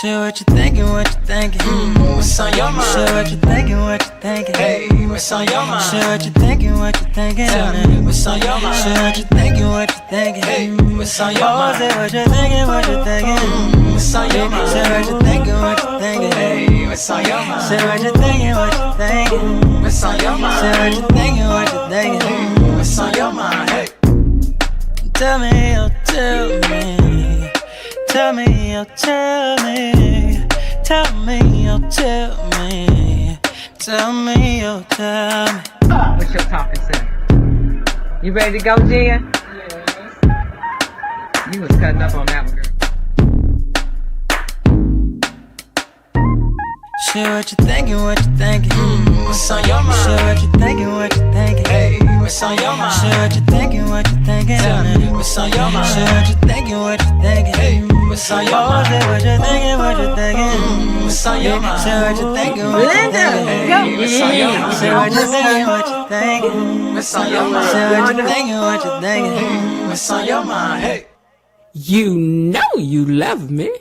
Share what you thinking, what you thinking. What's on your mind? Share what you thinking, what you thinking. Hey, what's on your mind? Share what you thinking, what you thinking. Tell me, what's on your mind? Share what you thinking, what you thinking. Hey, what's on your Oh, mind? say what you thinking, what you thinking. What's on your mind? Share what you thinking, what you thinking. Hey, what's on your mind? Share what you thinking, what you thinking. What's on your mind? Share what you thinking, what you thinking. What's on your mind? Hey, Tell me, oh, tell me. Tell me, oh, tell me. Tell me, oh, tell me. Tell me, oh, tell me. What's your topic, sir? You ready to go, Jen? Yes. You was cutting up on that one, girl. Share what you thinking, what you thinking. what's on your mind? Share what you thinking, what you thinking. Hey, what's on your mind? Share what you thinking, what you thinking. Tell me, what's on your mind? Share what you thinking, what you thinking. Hey, what's on your Oh, mind? say what you thinking, what you thinking. What's on your mind? Share what you thinking, what you thinking. Hey, what's on your mind? Share what you thinking, what you thinking. What's on your mind? Share what you thinking, what you thinking. What's on your mind? Hey. You know you love me.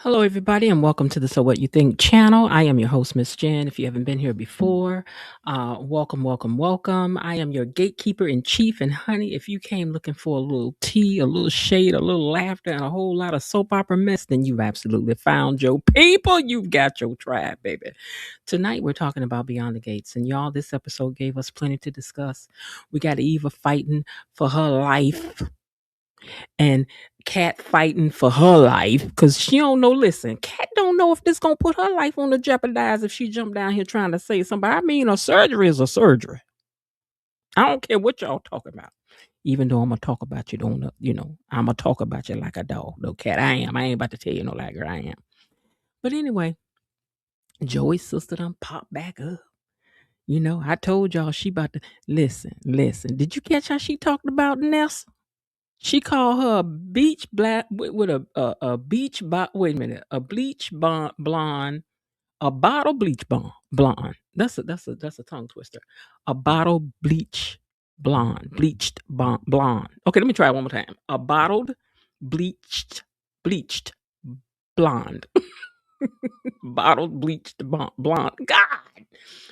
Hello, everybody, and welcome to the So What You Think channel. I am your host, Miss Jen. If you haven't been here before, welcome, welcome, welcome. I am your gatekeeper in chief, and honey, if you came looking for a little tea, a little shade, a little laughter, and a whole lot of soap opera mess, then you've absolutely found your people. You've got your tribe, baby. Tonight, we're talking about Beyond the Gates, and y'all, this episode gave us plenty to discuss. We got Eva fighting for her life, and Kat fighting for her life because she don't know. Listen, Kat don't know if this gonna put her life on the jeopardize if she jump down here trying to say somebody. I mean, a surgery is a surgery. I don't care what y'all talking about. Even though I'm gonna talk about you, I'm gonna talk about you like a dog. No, Kat, I am. I ain't about to tell you no lie, girl. I am. But anyway, Joey's sister done popped back up. I told y'all she about to listen. Did you catch how she talked about Nessa? She called her a beach black with a beach wait a minute, a bleach blonde, a bottle bleach blonde. That's a tongue twister. A bottle bleached blonde. Okay, let me try it one more time. A bottled bleached blonde. Bottled bleached blonde. God.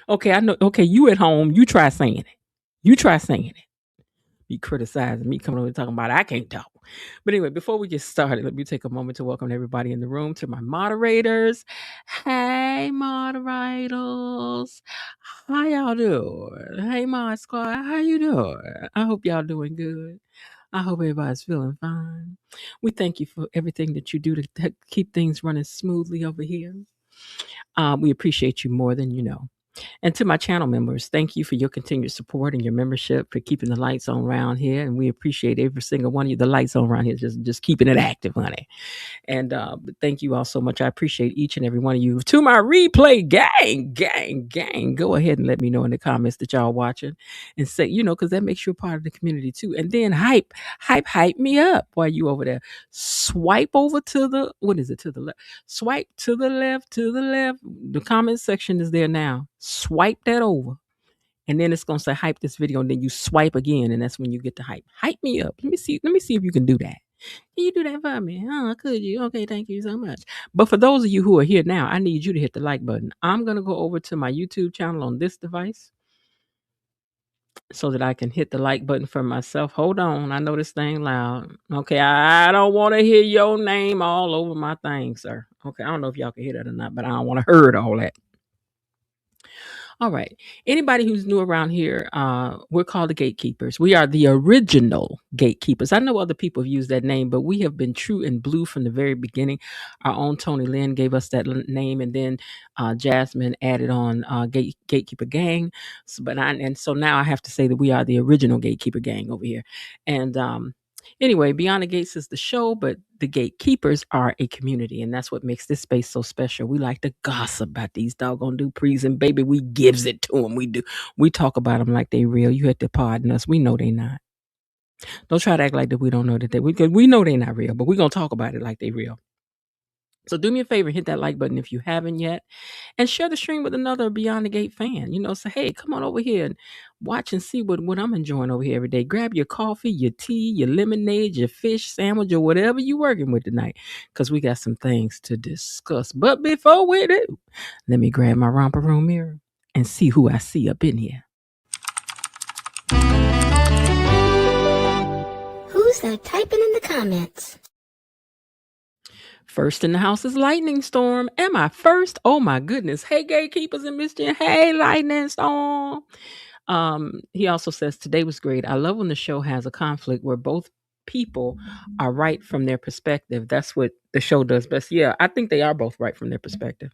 Okay, I know. Okay, you at home, you try saying it. Be criticizing me coming over talking about I can't talk. But anyway, before we get started, let me take a moment to welcome everybody in the room, to my moderators. Hey, moderators. How y'all doing? Hey, Mod Squad. How you doing? I hope y'all doing good. I hope everybody's feeling fine. We thank you for everything that you do to keep things running smoothly over here. We appreciate you more than you know. And to my channel members, thank you for your continued support and your membership, for keeping the lights on around here. And we appreciate every single one of you. The lights on around here, just keeping it active, honey. And thank you all so much. I appreciate each and every one of you. To my replay gang, go ahead and let me know in the comments that y'all watching, and say, because that makes you a part of the community too. And then hype me up while you over there. Swipe over to the, what is it, to the left? Swipe to the left. The comment section is there now. Swipe that over. And then it's going to say hype this video, and then you swipe again, and that's when you get the hype. Hype me up. Let me see if you can do that. Can you do that for me? Oh, could you? Okay, thank you so much. But for those of you who are here now, I need you to hit the like button. I'm going to go over to my YouTube channel on this device so that I can hit the like button for myself. Hold on. I know this thing loud. Okay, I don't want to hear your name all over my thing, sir. Okay, I don't know if y'all can hear that or not, but I don't want to hear all that. All right. Anybody who's new around here, we're called the Gatekeepers. We are the original Gatekeepers. I know other people have used that name, but we have been true and blue from the very beginning. Our own Tony Lynn gave us that name, and then Jasmine added on Gatekeeper Gang. So now I have to say that we are the original Gatekeeper Gang over here. And anyway, Beyond the Gates is the show, but the Gatekeepers are a community, and that's what makes this space so special. We like to gossip about these doggone duprees, and baby, we gives it to them. We do. We talk about them like they real. You had to pardon us. We know they not. Don't try to act like that we don't know that we know they not real, but we're going to talk about it like they real. So do me a favor, hit that like button if you haven't yet, and share the stream with another Beyond the Gate fan. Say, hey, come on over here and watch and see what I'm enjoying over here every day. Grab your coffee, your tea, your lemonade, your fish sandwich, or whatever you're working with tonight, because we got some things to discuss. But before we do, let me grab my romper room mirror and see who I see up in here. Who's that typing in the comments? First in the house is Lightning Storm. Am I first? Oh my goodness. Hey, Gatekeepers and Miss Jen. Hey, Lightning Storm. He also says today was great. I love when the show has a conflict where both people are right from their perspective. That's what the show does best. Yeah, I think they are both right from their perspective.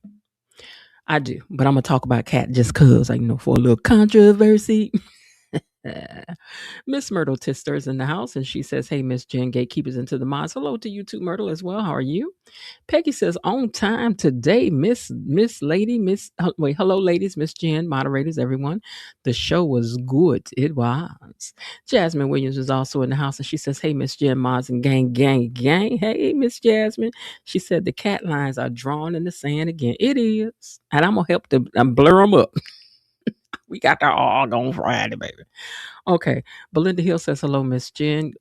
I do, but I'm gonna talk about Cat just cause, for a little controversy. Miss Myrtle Tister is in the house, and she says, "Hey, Miss Jen, Gatekeepers into the mods. Hello to you too, Myrtle, as well. How are you?" Peggy says, "On time today, hello, ladies, Miss Jen, moderators, everyone. The show was good. It was." Jasmine Williams is also in the house, and she says, "Hey, Miss Jen, mods and gang, gang, gang. Hey, Miss Jasmine." She said the cat lines are drawn in the sand again. It is, and I'm gonna help to blur them up. We got that all on Friday, baby. Okay. Belinda Hill says, hello, Miss Jen,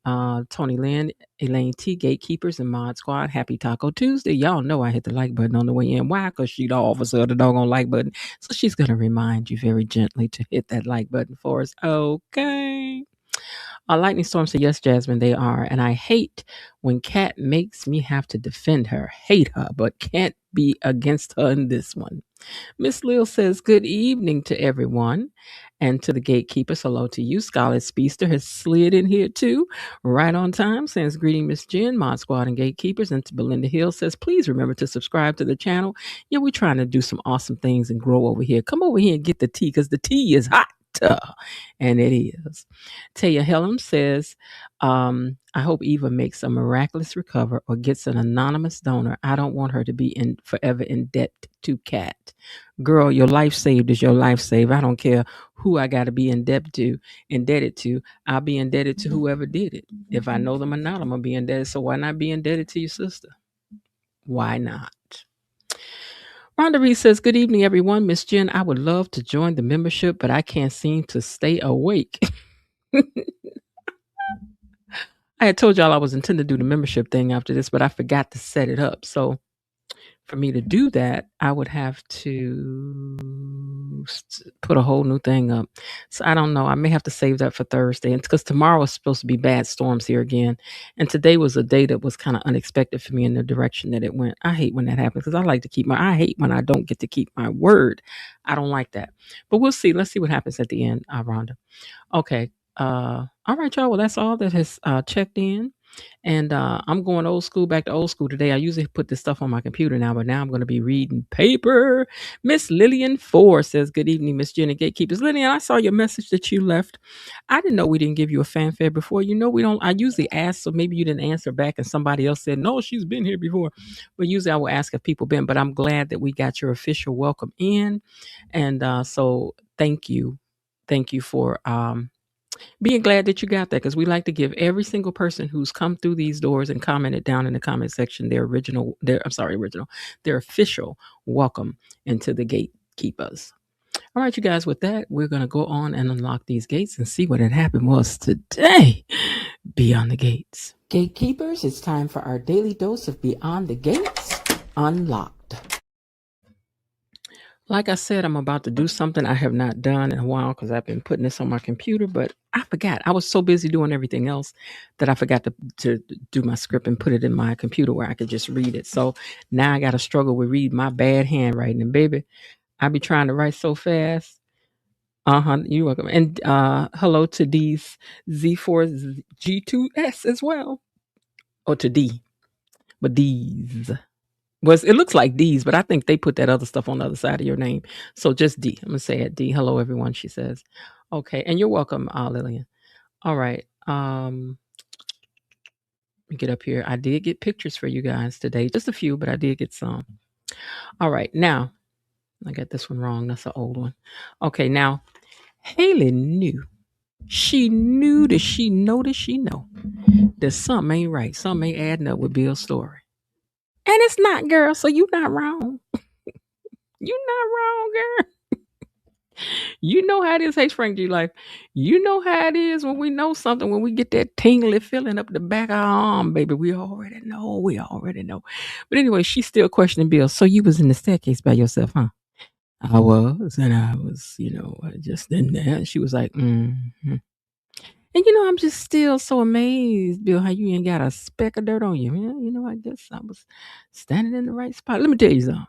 Tony Lynn, Elaine T, Gatekeepers, and Mod Squad. Happy Taco Tuesday. Y'all know I hit the like button on the way in. Why? Because she'd officer the doggone like button. So she's going to remind you very gently to hit that like button for us. Okay. Lightning Storm said, yes, Jasmine, they are. And I hate when Kat makes me have to defend her. Hate her, but can't be against her in this one. Miss Lil says, good evening to everyone and to the gatekeepers. Hello to you. Scarlet Speedster has slid in here too, right on time. Sends greeting Miss Jen, Mod Squad, and Gatekeepers. And to Belinda Hill says, please remember to subscribe to the channel. Yeah, we're trying to do some awesome things and grow over here. Come over here and get the tea because the tea is hot. And it is. Taya Helm says, I hope Eva makes a miraculous recovery or gets an anonymous donor. I don't want her to be forever in debt to Kat. Girl, your life saved is your life saved. I don't care who I got to be indebted to. I'll be indebted to whoever did it. If I know them or not, I'm going to be indebted. So why not be indebted to your sister? Why not? Rhonda Reed says, good evening, everyone. Miss Jen, I would love to join the membership, but I can't seem to stay awake. I had told y'all I was intending to do the membership thing after this, but I forgot to set it up. So for me to do that, I would have to put a whole new thing up. So I don't know. I may have to save that for Thursday. And because tomorrow is supposed to be bad storms here again. And today was a day that was kind of unexpected for me in the direction that it went. I hate when that happens because I hate when I don't get to keep my word. I don't like that. But we'll see. Let's see what happens at the end, Rhonda. Okay. All right, y'all. Well, that's all that has checked in. And I'm going back to old school today. I usually put this stuff on my computer now, but now I'm going to be reading paper. Miss Lillian 4 says, good evening, Miss Jenny Gatekeepers. Lillian, I saw your message that you left. I didn't know we didn't give you a fanfare before. We don't. I usually ask, so maybe you didn't answer back and somebody else said, no, she's been here before. But usually I will ask if people been, but I'm glad that we got your official welcome in. And so thank you. Thank you for being glad that you got that, because we like to give every single person who's come through these doors and commented down in the comment section their official welcome into the Gatekeepers. All right, you guys, with that, we're going to go on and unlock these gates and see what had happened was today. Beyond the Gates. Gatekeepers, it's time for our daily dose of Beyond the Gates Unlocked. Like I said, I'm about to do something I have not done in a while because I've been putting this on my computer, but I forgot. I was so busy doing everything else that I forgot to do my script and put it in my computer where I could just read it. So now I got to struggle with reading my bad handwriting. And baby, I be trying to write so fast. You're welcome. And hello to D's Z4 G2S as well. Or to D. But D's. It looks like D's, but I think they put that other stuff on the other side of your name. So just D. I'm going to say it, D. Hello, everyone, she says. Okay, and you're welcome, Lillian. All right. Let me get up here. I did get pictures for you guys today. Just a few, but I did get some. All right, now, I got this one wrong. That's an old one. Okay, now, Haley knew. She knew that she know that something ain't right. Something ain't adding up with Bill's story. And it's not, girl. So you not wrong. You not wrong, girl. You know how it is, hey Frank G Life. You know how it is when we know something, when we get that tingly feeling up the back of our arm, baby. We already know. We already know. But anyway, she's still questioning Bill. So you was in the staircase by yourself, huh? I was, and I was, just in there. And she was like, mm-hmm. And I'm just still so amazed, Bill, how you ain't got a speck of dirt on you. Man, I guess I was standing in the right spot. Let me tell you something.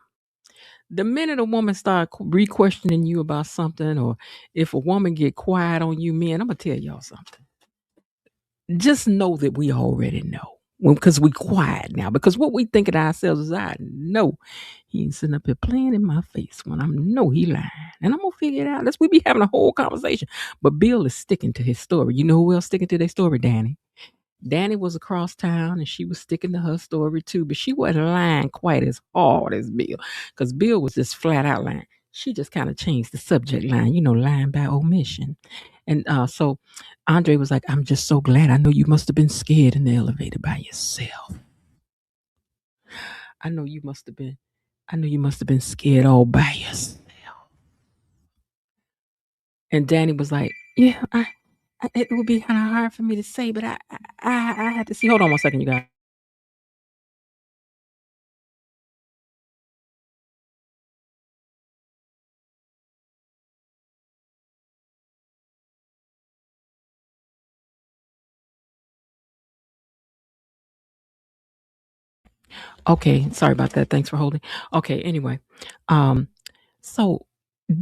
The minute a woman start re-questioning you about something, or if a woman get quiet on you, man, I'm gonna tell y'all something. Just know that we already know. Because we quiet now. Because what we think of ourselves is, I know he ain't sitting up here playing in my face when I know he lying. And I'm gonna figure it out. We be having a whole conversation. But Bill is sticking to his story. You know who else sticking to their story? Danny was across town and she was sticking to her story too, but she wasn't lying quite as hard as Bill, because Bill was just flat out lying. She just kind of changed the subject line, lying by omission. And so Andre was like, I'm just so glad. I know you must have been scared in the elevator by yourself. I know you must have been scared all by yourself. And Danny was like, yeah, it would be kind of hard for me to say, but I had to see. Hold on 1 second, you guys. Okay, sorry about that. Thanks for holding. Okay, anyway. So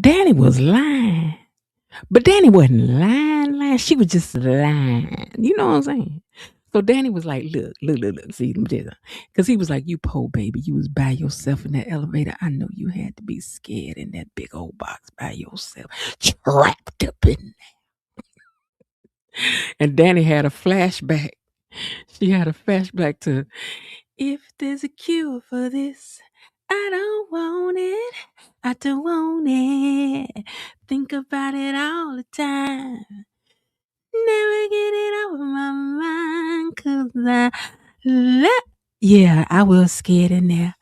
Danny was lying. But Danny wasn't lying. She was just lying. You know what I'm saying? So Danny was like, look. See, because he was like, you poor baby. You was by yourself in that elevator. I know you had to be scared in that big old box by yourself, trapped up in there. And Danny had a flashback. She had a flashback to, if there's a cure for this, I don't want it. I don't want it. Think about it all the time. Never get it out of my mind, 'cause yeah, I was scared in there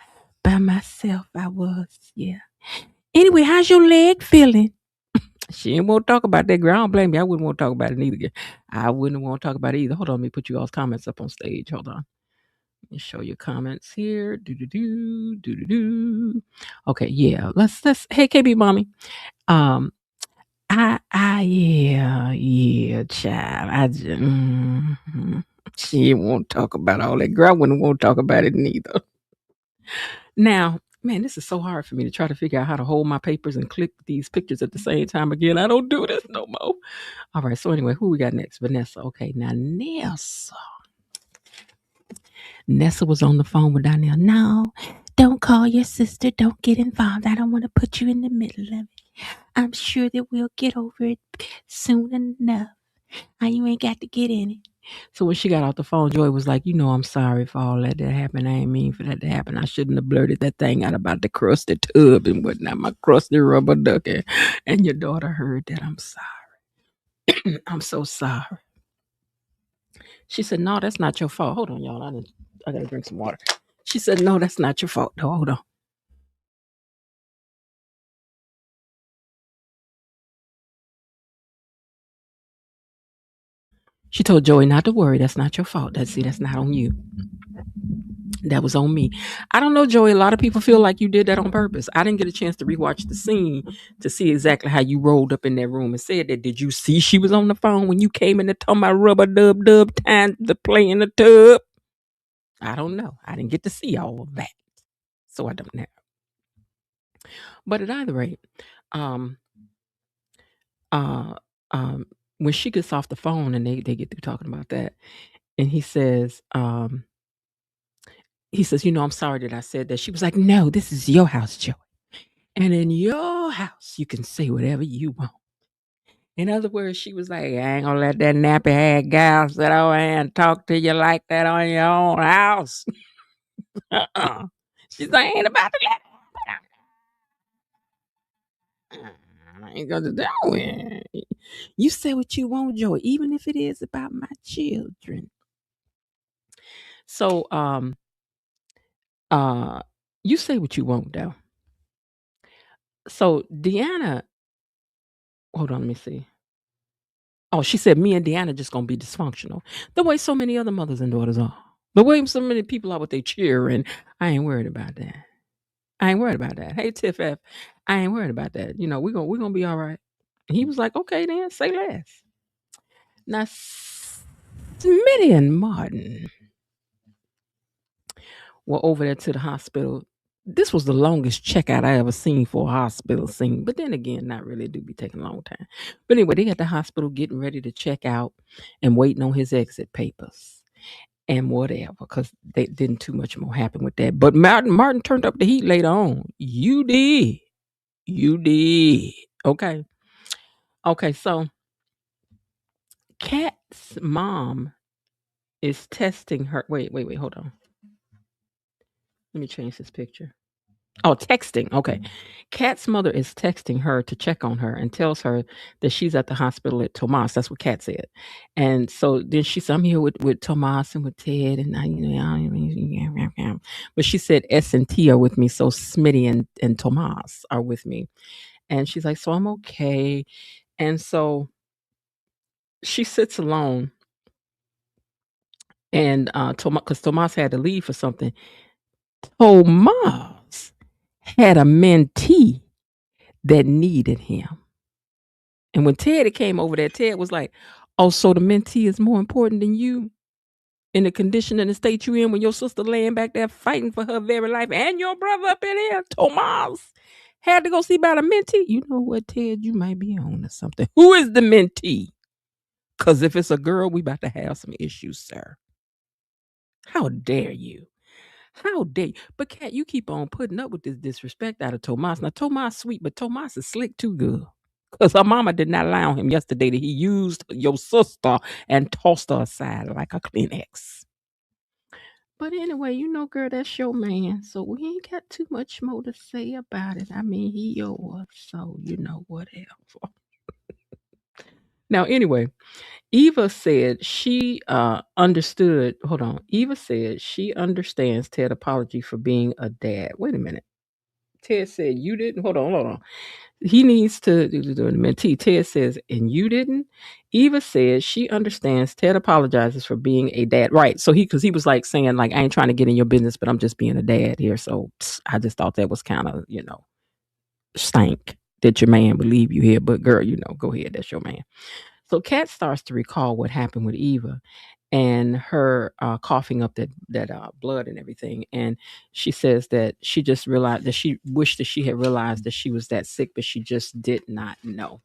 by myself. I was, yeah. Anyway, how's your leg feeling? She ain't want to talk about that. Girl, I don't blame me. I wouldn't want to talk about it either. I wouldn't want to talk about it either. Hold on, let me put you all's comments up on stage. Hold on. Let me show your comments here. Do. Okay, yeah. Let's. Hey, KB, mommy. Yeah, child. She won't talk about all that. Girl, I wouldn't want to talk about it neither. Now, man, this is so hard for me to try to figure out how to hold my papers and click these pictures at the same time again. I don't do this no more. All right, so anyway, who we got next? Vanessa. Okay, now Nessa was on the phone with Donnell. No, don't call your sister. Don't get involved. I don't want to put you in the middle of it. I'm sure that we'll get over it soon enough. You ain't got to get in it. So when she got off the phone, Joy was like, I'm sorry for all that happened. I ain't mean for that to happen. I shouldn't have blurted that thing out about the crusty tub and whatnot, my crusty rubber ducky. And your daughter heard that. I'm sorry. I'm so sorry. She said, no, that's not your fault. Hold on, y'all. I got to drink some water. She said, no, that's not your fault. No, hold on. She told Joey not to worry. That's not your fault. That's not on you. That was on me. I don't know, Joey. A lot of people feel like you did that on purpose. I didn't get a chance to rewatch the scene to see exactly how you rolled up in that room and said that. Did you see she was on the phone when you came in to talk about rubber dub time to play in the tub? I don't know. I didn't get to see all of that. So I don't know. But at either rate, when she gets off the phone and they get through talking about that, and he says, I'm sorry that I said that. She was like, no, this is your house, Joey. And in your house, you can say whatever you want. In other words, she was like, I ain't gonna let that nappy head gal sit over here and talk to you like that on your own house. She's like, ain't about to let I ain't gonna do it. You say what you want, Joey, even if it is about my children. So You say what you want, though. So Deanna, hold on, let me see. Oh, she said me and Deanna just gonna be dysfunctional. The way so many other mothers and daughters are. The way so many people are with their cheering. I ain't worried about that. I ain't worried about that. Hey Tiff F, I ain't worried about that. We're gonna be all right. And he was like, okay then, say less. Now Smitty and Martin were over there to the hospital. This was the longest checkout I ever seen for a hospital scene. But then again, not really. It do be taking a long time. But anyway, they at the hospital getting ready to check out and waiting on his exit papers and whatever, because they didn't too much more happen with that. But Martin turned up the heat later on. You did. Okay. Okay, so Kat's mom is testing her. Wait, hold on. Let me change this picture. Oh, texting. Okay. Kat's mother is texting her to check on her and tells her that she's at the hospital at Tomas. That's what Kat said. And so then she said, I'm here with Tomas and with Ted. And but she said S and T are with me. So Smitty and Tomas are with me. And she's like, so I'm okay. And so she sits alone. And because Tomas had to leave for something. Tomas had a mentee that needed him. And when Ted came over there, Ted was like, oh, so the mentee is more important than you in the condition and the state you in when your sister laying back there fighting for her very life and your brother up in here, Tomas, had to go see about a mentee. You know what, Ted, you might be on to something. Who is the mentee? Because if it's a girl, we about to have some issues, sir. How dare you? How dare you? But Kat, you keep on putting up with this disrespect out of Tomas. Now, Tomas sweet, but Tomas is slick too good. Because her mama did not allow him yesterday that he used your sister and tossed her aside like a Kleenex. But anyway, girl, that's your man. So we ain't got too much more to say about it. I mean, he yours. So, whatever. Now, anyway, Eva said she understood. Hold on. Eva said she understands Ted's apology for being a dad. Wait a minute. Ted said you didn't. Hold on. He needs to do the mentee. Ted says, and you didn't. Eva says she understands Ted apologizes for being a dad. Right. So because he was like saying, like, I ain't trying to get in your business, but I'm just being a dad here. So I just thought that was kind of, stank that your man would leave you here. But girl, go ahead. That's your man. So Kat starts to recall what happened with Eva and her coughing up that blood and everything. And she says that she just realized that she wished that she had realized that she was that sick, but she just did not know.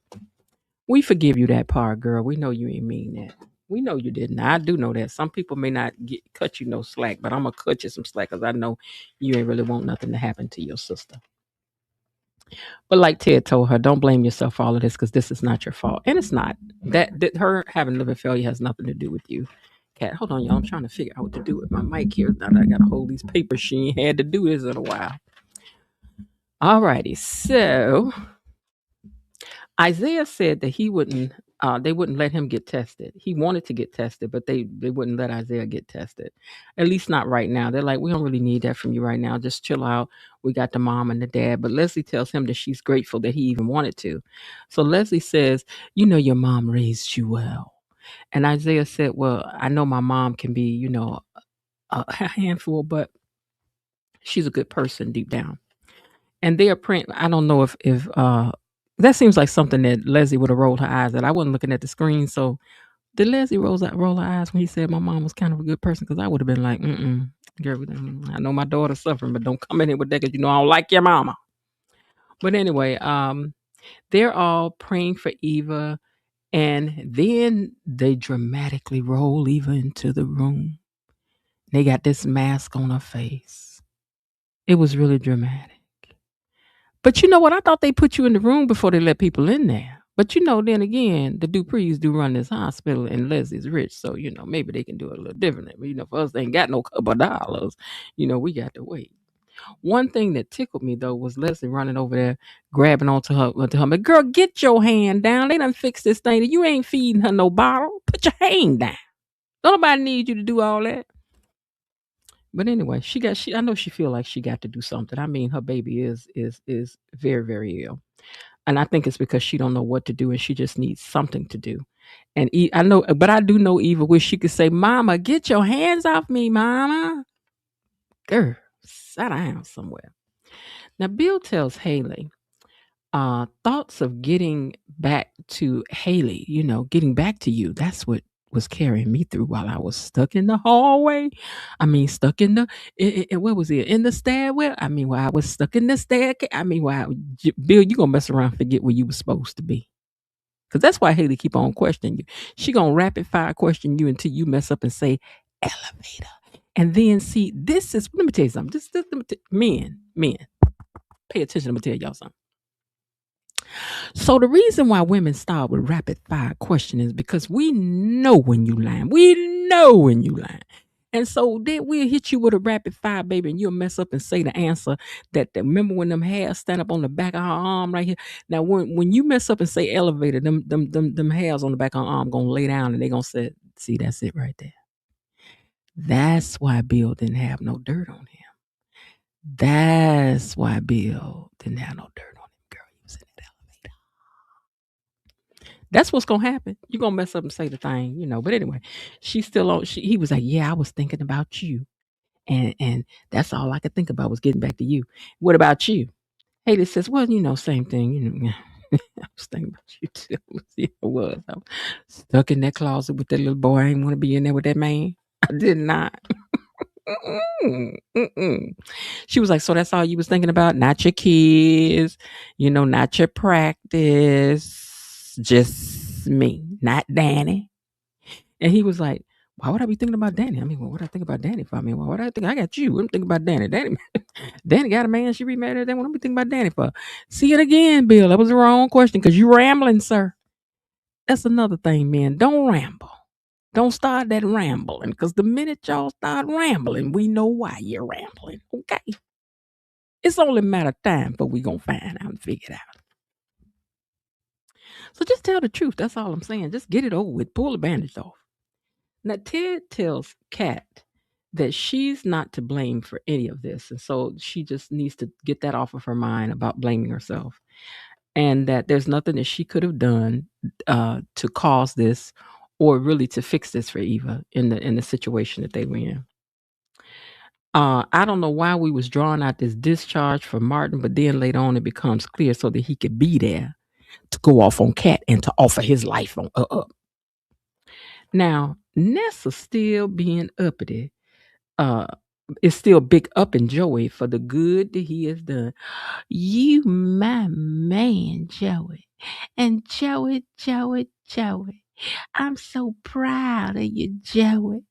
We forgive you that part, girl. We know you ain't mean that. We know you didn't. I do know that. Some people may not cut you no slack, but I'm going to cut you some slack because I know you ain't really want nothing to happen to your sister. But like Ted told her, don't blame yourself for all of this because this is not your fault. And it's not. That her having liver failure has nothing to do with you. Kat, hold on, y'all. I'm trying to figure out what to do with my mic here. Now that I got to hold these papers. She ain't had to do this in a while. All righty. So Isaiah said that he wouldn't, they wouldn't let him get tested. He wanted to get tested, but they wouldn't let Isaiah get tested. At least not right now. They're like, we don't really need that from you right now. Just chill out. We got the mom and the dad. But Leslie tells him that she's grateful that he even wanted to. So Leslie says, your mom raised you well. And Isaiah said, well, I know my mom can be, a handful, but she's a good person deep down. And they are praying. I don't know if that seems like something that Leslie would have rolled her eyes at. I wasn't looking at the screen. So did Leslie roll her eyes when he said my mom was kind of a good person? Because I would have been like, girl, I know my daughter's suffering, but don't come in here with that because I don't like your mama. But anyway, they're all praying for Eva. And then they dramatically roll Eva into the room. They got this mask on her face. It was really dramatic. But you know what? I thought they put you in the room before they let people in there. But then again, the Duprees do run this hospital and Leslie's rich. So, maybe they can do it a little differently. But, for us, they ain't got no couple of dollars. We got to wait. One thing that tickled me, though, was Leslie running over there, grabbing onto her. But, girl, get your hand down. They done fixed this thing. You ain't feeding her no bottle. Put your hand down. Don't nobody need you to do all that. But anyway, I know she feel like she got to do something. I mean, her baby is very, very ill. And I think it's because she don't know what to do and she just needs something to do. And I know, but I do know Eva wish she could say, Mama, get your hands off me, Mama. Girl, sit down somewhere. Now, Bill tells Haley, thoughts of getting back to Haley, getting back to you. That's what was carrying me through while I was stuck in the hallway. I mean, stuck in the, where was it? In the stairwell? I mean, while I was stuck in the staircase. I mean, Bill, you going to mess around and forget where you were supposed to be. Because that's why Haley keep on questioning you. She going to rapid fire question you until you mess up and say, elevator. And then see, let me tell you something. Men, pay attention. I'm going to tell y'all something. So the reason why women start with rapid fire question is because we know when you lying. We know when you lying. And so then we'll hit you with a rapid fire, baby, and you'll mess up and say the answer remember when them hairs stand up on the back of her arm right here. Now when you mess up and say elevator, them hairs on the back of her arm gonna lay down and they gonna say, see, that's it right there. That's why Bill didn't have no dirt on him. That's why Bill didn't have no dirt on him, girl. He was in that elevator. That's what's gonna happen. You're gonna mess up and say the thing, But anyway, she's still on. He was like, yeah, I was thinking about you. And that's all I could think about was getting back to you. What about you? Haley says, well, same thing. I was thinking about you too. Yeah, I was. I was stuck in that closet with that little boy. I didn't want to be in there with that man. I did not. She was like, so that's all you was thinking about? Not your kids, not your practice, just me, not Danny. And he was like, why would I be thinking about Danny? I mean, what would I think about Danny for? I mean, why would I think I got you? I'm thinking about Danny. Danny got a man. She remarried everything. What am I thinking about Danny for? See it again, Bill. That was the wrong question because you rambling, sir. That's another thing, man. Don't ramble. Don't start that rambling because the minute y'all start rambling, we know why you're rambling. Okay. It's only a matter of time before we going to find out and figure it out. So just tell the truth. That's all I'm saying. Just get it over with. Pull the bandage off. Now, Ted tells Kat that she's not to blame for any of this. And so she just needs to get that off of her mind about blaming herself. And that there's nothing that she could have done to cause this or really to fix this for Eva in the situation that they were in. I don't know why we was drawing out this discharge for Martin, but then later on it becomes clear so that he could be there to go off on Kat and to offer his life on up. Now, Nessa still being uppity, is still big up in Joey for the good that he has done. You my man, Joey. And Joey, I'm so proud of you, Joey.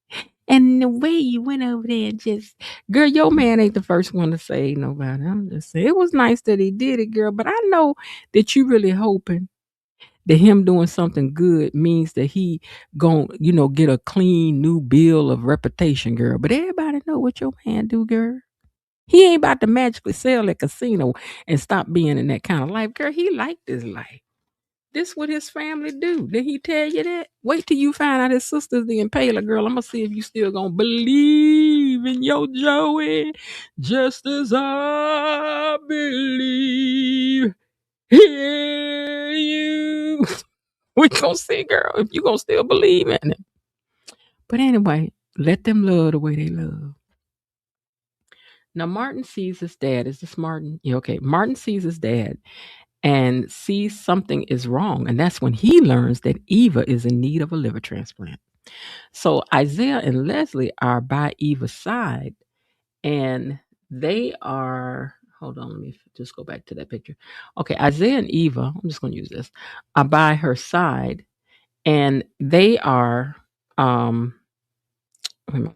And the way you went over there and just, girl, your man ain't the first one to say nobody. I'm just saying, it was nice that he did it, girl. But I know that you really hoping that him doing something good means that he gon' get a clean new bill of reputation, girl. But everybody know what your man do, girl. He ain't about to magically sell at casino and stop being in that kind of life, girl. He liked this life. This what his family do. Did he tell you that? Wait till you find out his sister's the impaler, girl. I'm gonna see if you still gonna believe in your Joey, just as I believe in you. We gonna see, girl, if you gonna still believe in it. But anyway, let them love the way they love. Now Martin sees his dad. Is this Martin? Yeah, okay. Martin sees his dad and sees something is wrong. And that's when he learns that Eva is in need of a liver transplant. So Isaiah and Leslie are by Eva's side, and they are, hold on, let me just go back to that picture. Okay, Isaiah and Eva, I'm just going to use this, are by her side, and they are, I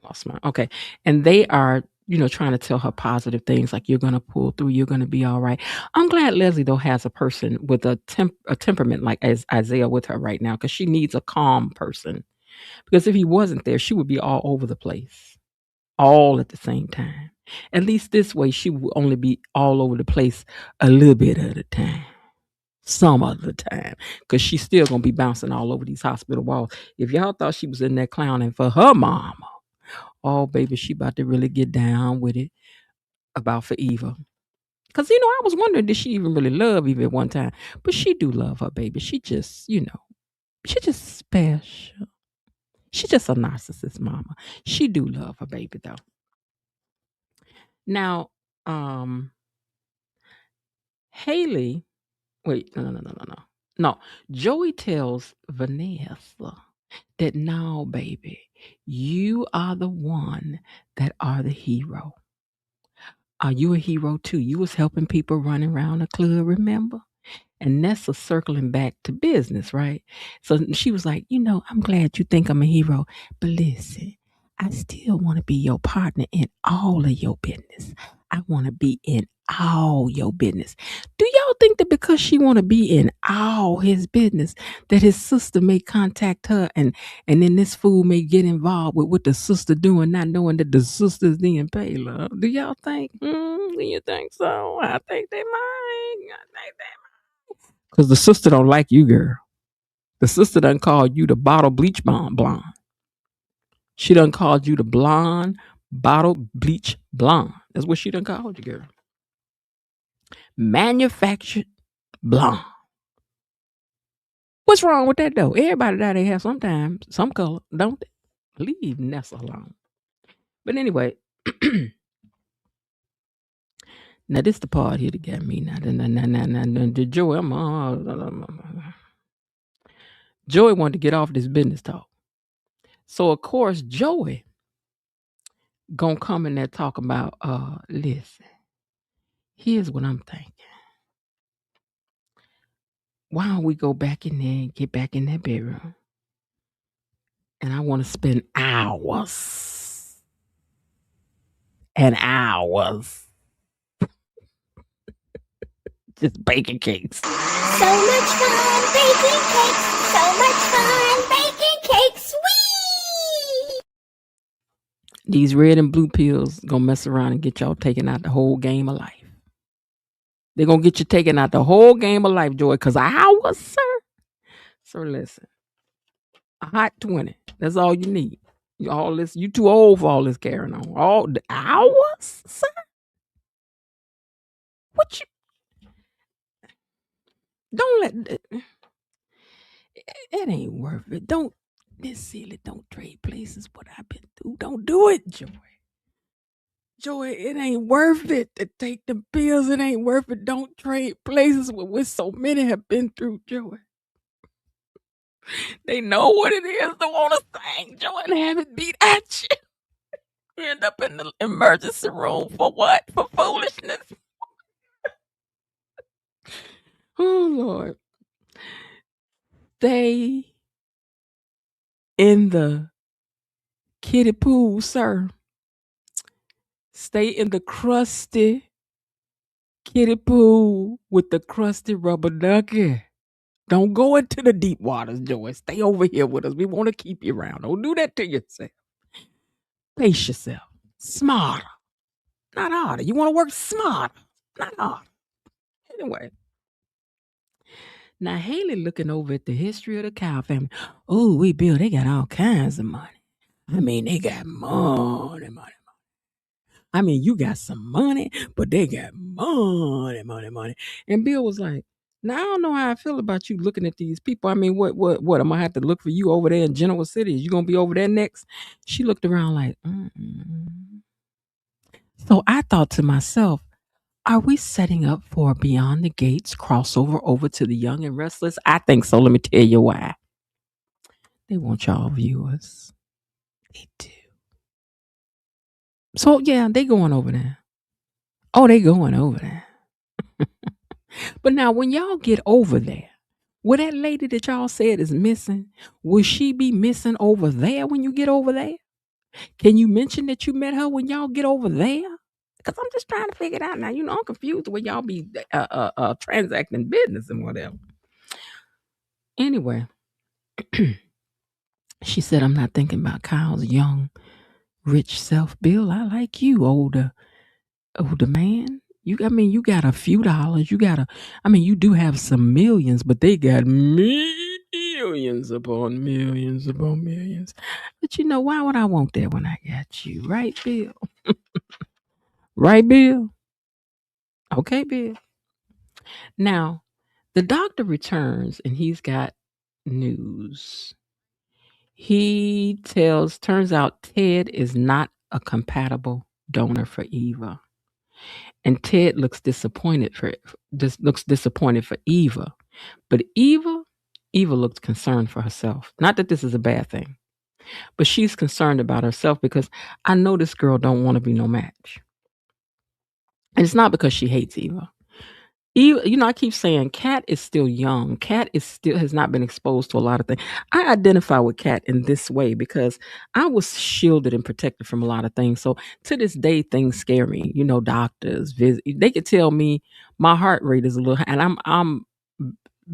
lost mine. Okay, and they are, trying to tell her positive things like you're going to pull through, you're going to be all right. I'm glad Leslie, though, has a person with a temperament like as Isaiah with her right now because she needs a calm person. Because if he wasn't there, she would be all over the place, all at the same time. At least this way, she would only be all over the place a little bit at a time. Some of the time, because she's still going to be bouncing all over these hospital walls. If y'all thought she was in there clowning for her mama Oh, baby, she about to really get down with it about for Eva. Because, I was wondering, did she even really love Eva at one time? But she do love her baby. She just, she just special. She just a narcissist mama. She do love her baby, though. Now, Haley, wait, no. Joey tells Vanessa that now, baby, you are the one that are the hero. Are you a hero too? You was helping people running around the club, remember? And Nessa circling back to business, right? So she was like, I'm glad you think I'm a hero, but listen, I still want to be your partner in all of your business. I want to be in all your business. Do y'all think that because she want to be in all his business, that his sister may contact her and then this fool may get involved with what the sister doing, not knowing that the sister's being paid love? Do y'all think? Do you think so? I think they might. Because the sister don't like you, girl. The sister done called you the bottle bleach blonde. She done called you the blonde bottle bleach blonde. That's what she done called you, girl. Manufactured blonde. What's wrong with that, though? Everybody that they have sometimes some color, don't they? Leave Nessa alone. But anyway, now this the part here that got me. Now, Joey wanted to get off this business talk. So, of course, Joey gonna come in there talking about, listen, here's what I'm thinking. Why don't we go back in there and get back in that bedroom? And I want to spend hours and hours just baking cakes. So much fun baking cakes. So much fun baking cakes. Whee! These red and blue pills gonna mess around and get y'all taking out the whole game of life. They're gonna get you taking out the whole game of life, Joy, because hours, sir. So listen, a hot 20. That's all you need. You too old for all this carrying on. All the hours, sir? What you don't let it ain't worth it. Don't Miss Celia, don't trade places what I've been through. Don't do it, Joy. Joy, it ain't worth it to take the pills. It ain't worth it. Don't trade places with so many have been through, Joy. They know what it is to want to sing, Joy, and have it beat at you. You end up in the emergency room for what? For foolishness. Oh, Lord. Stay in the kiddie pool, sir. Stay in the crusty kiddie pool with the crusty rubber ducky. Don't go into the deep waters, Joy. Stay over here with us. We want to keep you around. Don't do that to yourself. Pace yourself. Smarter, not harder. You want to work smarter, not harder. Anyway. Now, Haley looking over at the history of the Cow family. Oh, Bill, they got all kinds of money. I mean, they got money. I mean, you got some money, but they got money. And Bill was like, now, I don't know how I feel about you looking at these people. I mean, what? I'm going to have to look for you over there in Genoa City. You going to be over there next? She looked around like, So I thought to myself, are we setting up for Beyond the Gates crossover over to the Young and Restless? I think so. Let me tell you why. They want y'all viewers. They do. So, yeah, they going over there. Oh, they going over there. But now, when y'all get over there, will that lady that y'all said is missing, will she be missing over there when you get over there? Can you mention that you met her when y'all get over there? Because I'm just trying to figure it out now. I'm confused when y'all be transacting business and whatever. Anyway, she said, I'm not thinking about Kyle's young, rich self. Bill, I like you, older man. You got a few dollars. You do have some millions, but they got millions. millions upon millions upon millions. But you know, why would I want that when I got you? Right, Bill? Right, Bill? Okay, Bill. Now, the doctor returns and he's got news. Turns out Ted is not a compatible donor for Eva. And Ted looks disappointed for Eva. But Eva looks concerned for herself. Not that this is a bad thing, but she's concerned about herself because I know this girl don't want to be no match. And it's not because she hates Eva. I keep saying Kat is still young. Kat has not been exposed to a lot of things. I identify with Kat in this way because I was shielded and protected from a lot of things. So to this day, things scare me. Doctors visit. They could tell me my heart rate is a little high, and I'm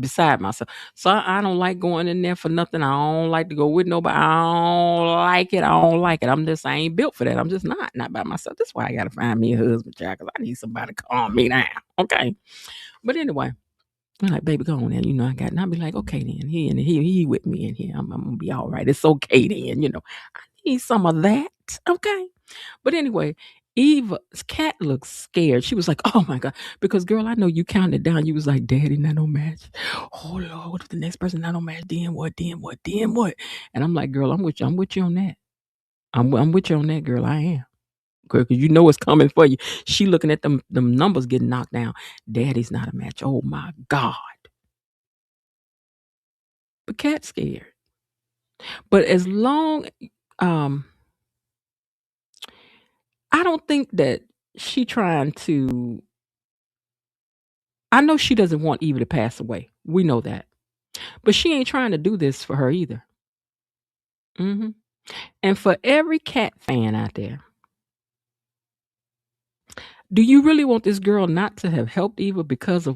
beside myself. So I don't like going in there for nothing. I don't like to go with nobody. I don't like it. I ain't built for that. I'm just not by myself. That's why I got to find me a husband, child, because I need somebody to calm me down. Okay. But anyway, I'm like, baby, go on then. And I'll be like, okay then. He with me in here. I'm gonna be all right. It's okay then. I need some of that. Okay. But anyway, Eva's Cat looks scared. She was like, oh my God. Because girl, I know you counted down. You was like, Daddy, not no match. Oh Lord, what if the next person not no match? Then what? And I'm like, girl, I'm with you on that. I'm with you on that, girl. I am. Because you know it's coming for you. She looking at them numbers getting knocked down. Daddy's not a match. Oh my God. But Cat's scared. But as long, I don't think that she trying to. I know she doesn't want Eva to pass away. We know that. But she ain't trying to do this for her either. Mm-hmm. And for every Cat fan out there, do you really want this girl not to have helped Eva because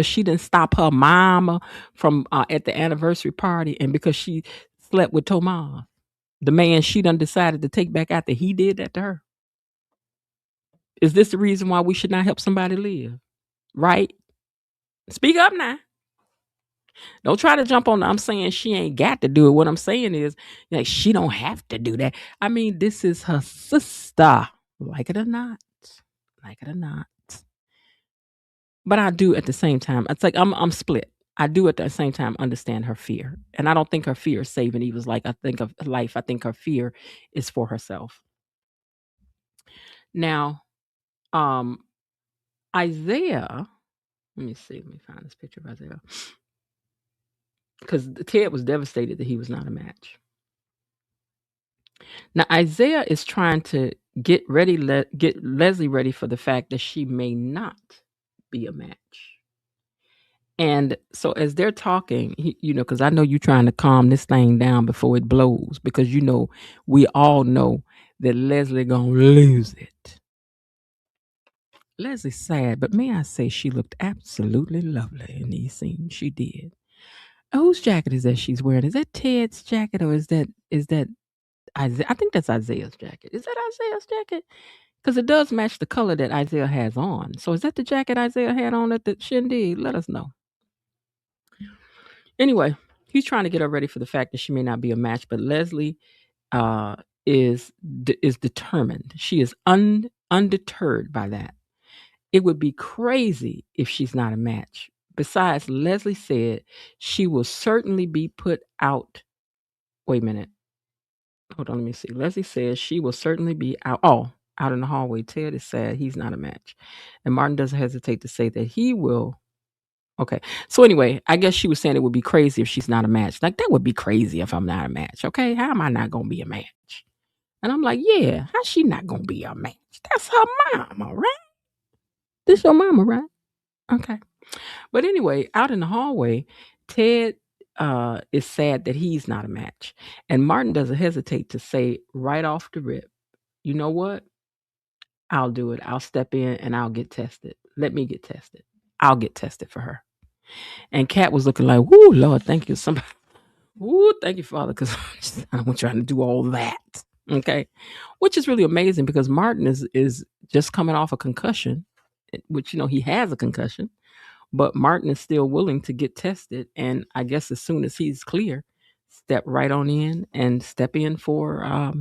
she didn't stop her mama from at the anniversary party, and because she slept with Tomas, the man she done decided to take back after he did that to her? Is this the reason why we should not help somebody live? Right? Speak up now. Don't try to jump on. I'm saying she ain't got to do it. What I'm saying is, like, she don't have to do that. I mean, this is her sister. Like it or not. But I do at the same time. It's like I'm split. I do at the same time understand her fear. And I don't think her fear is saving Eva's life. I think her fear is for herself. Now, Isaiah, let me find this picture of Isaiah. Because Ted was devastated that he was not a match. Now, Isaiah is trying to get Leslie ready for the fact that she may not be a match. And so as they're talking, because I know you're trying to calm this thing down before it blows, because we all know that Leslie gonna lose it. Leslie's sad, but may I say she looked absolutely lovely in these scenes. She did. Whose jacket is that she's wearing? Is that Ted's jacket, or is that Isaiah? I think that's Isaiah's jacket. Is that Isaiah's jacket? Because it does match the color that Isaiah has on. So is that the jacket Isaiah had on at the shindig? Let us know. Anyway, he's trying to get her ready for the fact that she may not be a match, but Leslie is determined. She is undeterred by that. It would be crazy if she's not a match. Besides, Leslie said she will certainly be put out. Wait a minute. Hold on, let me see. Leslie says she will certainly be out. Oh, out in the hallway. Ted is sad he's not a match. And Martin doesn't hesitate to say that he will. Okay. So anyway, I guess she was saying it would be crazy if she's not a match. Like, that would be crazy if I'm not a match. Okay. How am I not going to be a match? And I'm like, yeah, how's she not going to be a match? That's her mama, right? This your mama, right? Okay. But anyway, out in the hallway, Ted is sad that he's not a match. And Martin doesn't hesitate to say right off the rip, you know what? I'll do it. I'll step in and I'll get tested. Let me get tested. I'll get tested for her. And Kat was looking like, whoo, Lord, thank you. Somebody, whoo, thank you, Father, because I'm trying to do all that. Okay. Which is really amazing because Martin is just coming off a concussion, which, he has a concussion. But Martin is still willing to get tested. And I guess as soon as he's clear, step right on in and step in for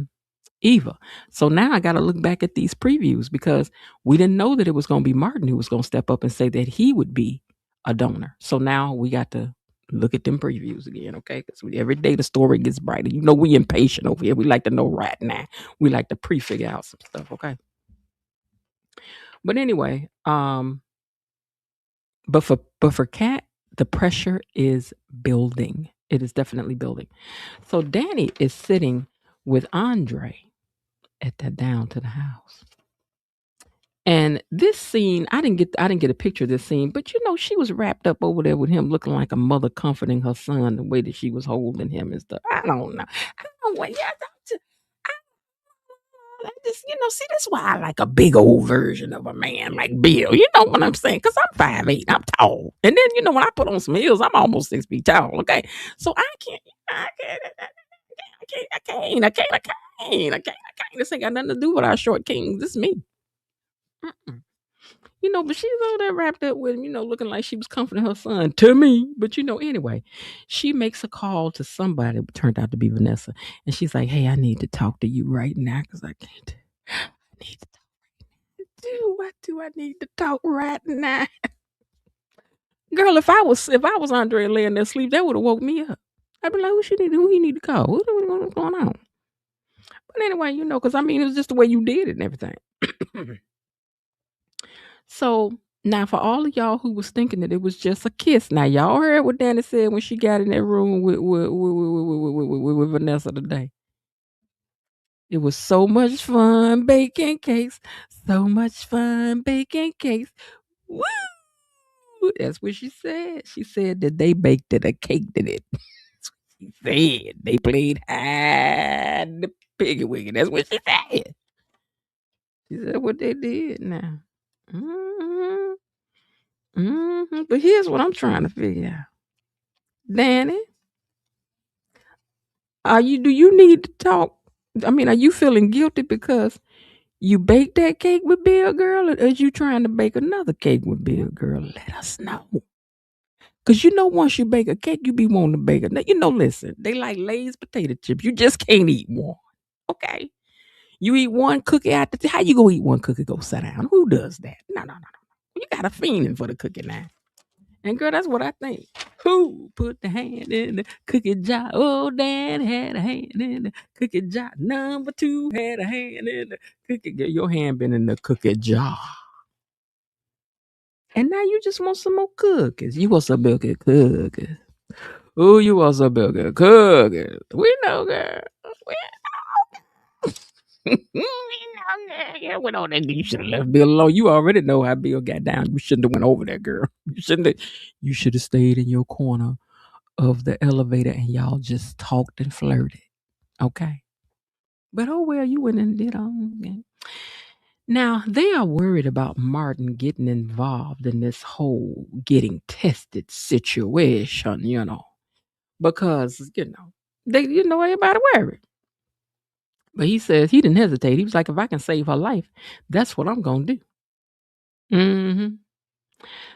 Eva. So now I got to look back at these previews because we didn't know that it was going to be Martin who was going to step up and say that he would be a donor. So now we got to look at them previews again, okay? Because every day the story gets brighter. You know, we impatient over here. We like to know right now. We like to pre-figure out some stuff, okay? But anyway, but for Kat, the pressure is building. It is definitely building. So Danny is sitting with Andre at that down to the house. And this scene, I didn't get a picture of this scene, but you know, she was wrapped up over there with him looking like a mother comforting her son, the way that she was holding him and stuff. I don't know. I just, you know, see, that's why I like a big old version of a man like Bill. You know what I'm saying? Because I'm 5'8", I'm tall. And then, you know, when I put on some heels, I'm almost 6 feet tall, okay? So I can't. This ain't got nothing to do with our short kings. This is me. You know, but she's over there wrapped up with him, you know, looking like she was comforting her son to me. But, you know, anyway, she makes a call to somebody, it turned out to be Vanessa. And she's like, hey, I need to talk to you right now because I can't. I need to talk right now. What do I need to talk right now? Girl, if I was Andre laying there asleep, that would have woke me up. I'd be like, who he need to call? What's going on? But anyway, you know, because I mean, it was just the way you did it and everything. So now for all of y'all who was thinking that it was just a kiss, now y'all heard what Danny said when she got in that room with Vanessa today. It was so much fun baking cakes. So much fun baking cakes. Woo! That's what she said. She said that they baked it, a cake did it. That's what she said. They played hide the piggy wiggy. That's what she said. She said what they did now. But here's what I'm trying to figure out. Danny, do you need to talk? I mean, are you feeling guilty because you baked that cake with Bill, girl, or are you trying to bake another cake with Bill, girl? Let us know. Because you know, once you bake a cake, you be wanting to bake it. You know, listen, they like Lay's potato chips. You just can't eat one. Okay. You eat one cookie after. How you gonna eat one cookie? Go sit down. Who does that? No. You got a fiending for the cookie now. And girl, that's what I think. Who put the hand in the cookie jar? Oh, Dad had a hand in the cookie jar. Number 2 had a hand in the cookie jar. Your hand been in the cookie jar. And now you just want some more cookies. You want some milk and cookies. Oh, you want some milk and cookies. We know, girl. We know, girl. Went on there. You should have left Bill alone. You already know how Bill got down. You shouldn't have went over there, girl. You should have stayed in your corner of the elevator and y'all just talked and flirted. Okay. But oh well, you went and did all. Okay. Now they are worried about Martin getting involved in this whole getting tested situation, you know. Because, you know, everybody worried. But he says he didn't hesitate. He was like, if I can save her life, that's what I'm gonna do.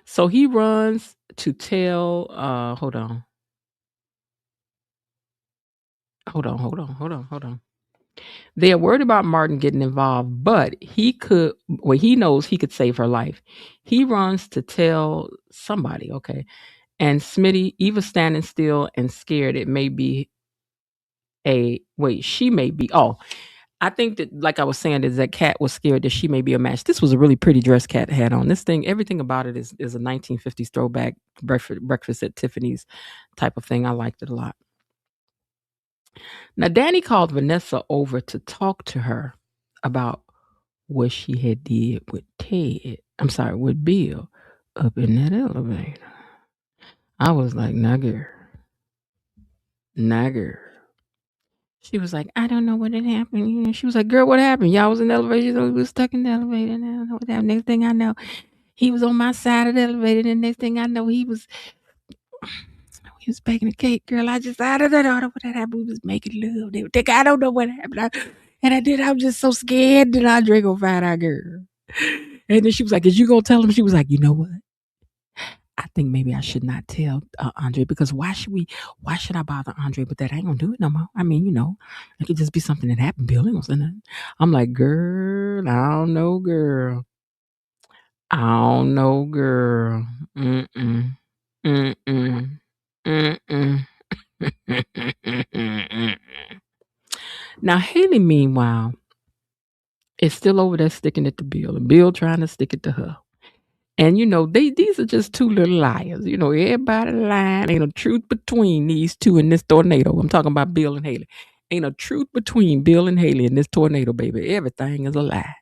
So he runs to tell hold on. They are worried about Martin getting involved, but he knows he could save her life. He runs to tell somebody, okay. And Smitty, Eva's standing still and scared. It may be she may be. I think that, like I was saying, is that Kat was scared that she may be a match. This was a really pretty dress Kat had on. This thing, everything about it is a 1950s throwback breakfast at Tiffany's type of thing. I liked it a lot. Now, Danny called Vanessa over to talk to her about what she had did with with Bill up in that elevator. I was like, nah, girl. She was like, I don't know what had happened. You know, she was like, girl, what happened? Y'all was in the elevator. We was stuck in the elevator. And I don't know what happened. Next thing I know, he was on my side of the elevator. And the next thing I know, he was baking a cake. Girl, I don't know what happened. We was making love. They would think I don't know what happened. I'm just so scared that Andre gonna find out, girl. And then she was like, is you gonna tell him? She was like, you know what? I think maybe I should not tell Andre, because why should I bother Andre? But that ain't gonna do it no more. I mean, it could just be something that happened. Bill ain't gonna say nothing. I'm like, girl, I don't know, girl. I don't know, girl. Mm-mm. Mm-mm. Mm-mm. Now, Haley, meanwhile, is still over there sticking it to Bill, and Bill trying to stick it to her. And these are just two little liars. Everybody lying. Ain't no truth between these two in this tornado. I'm talking about Bill and Haley. Ain't no truth between Bill and Haley in this tornado, baby. Everything is a lie.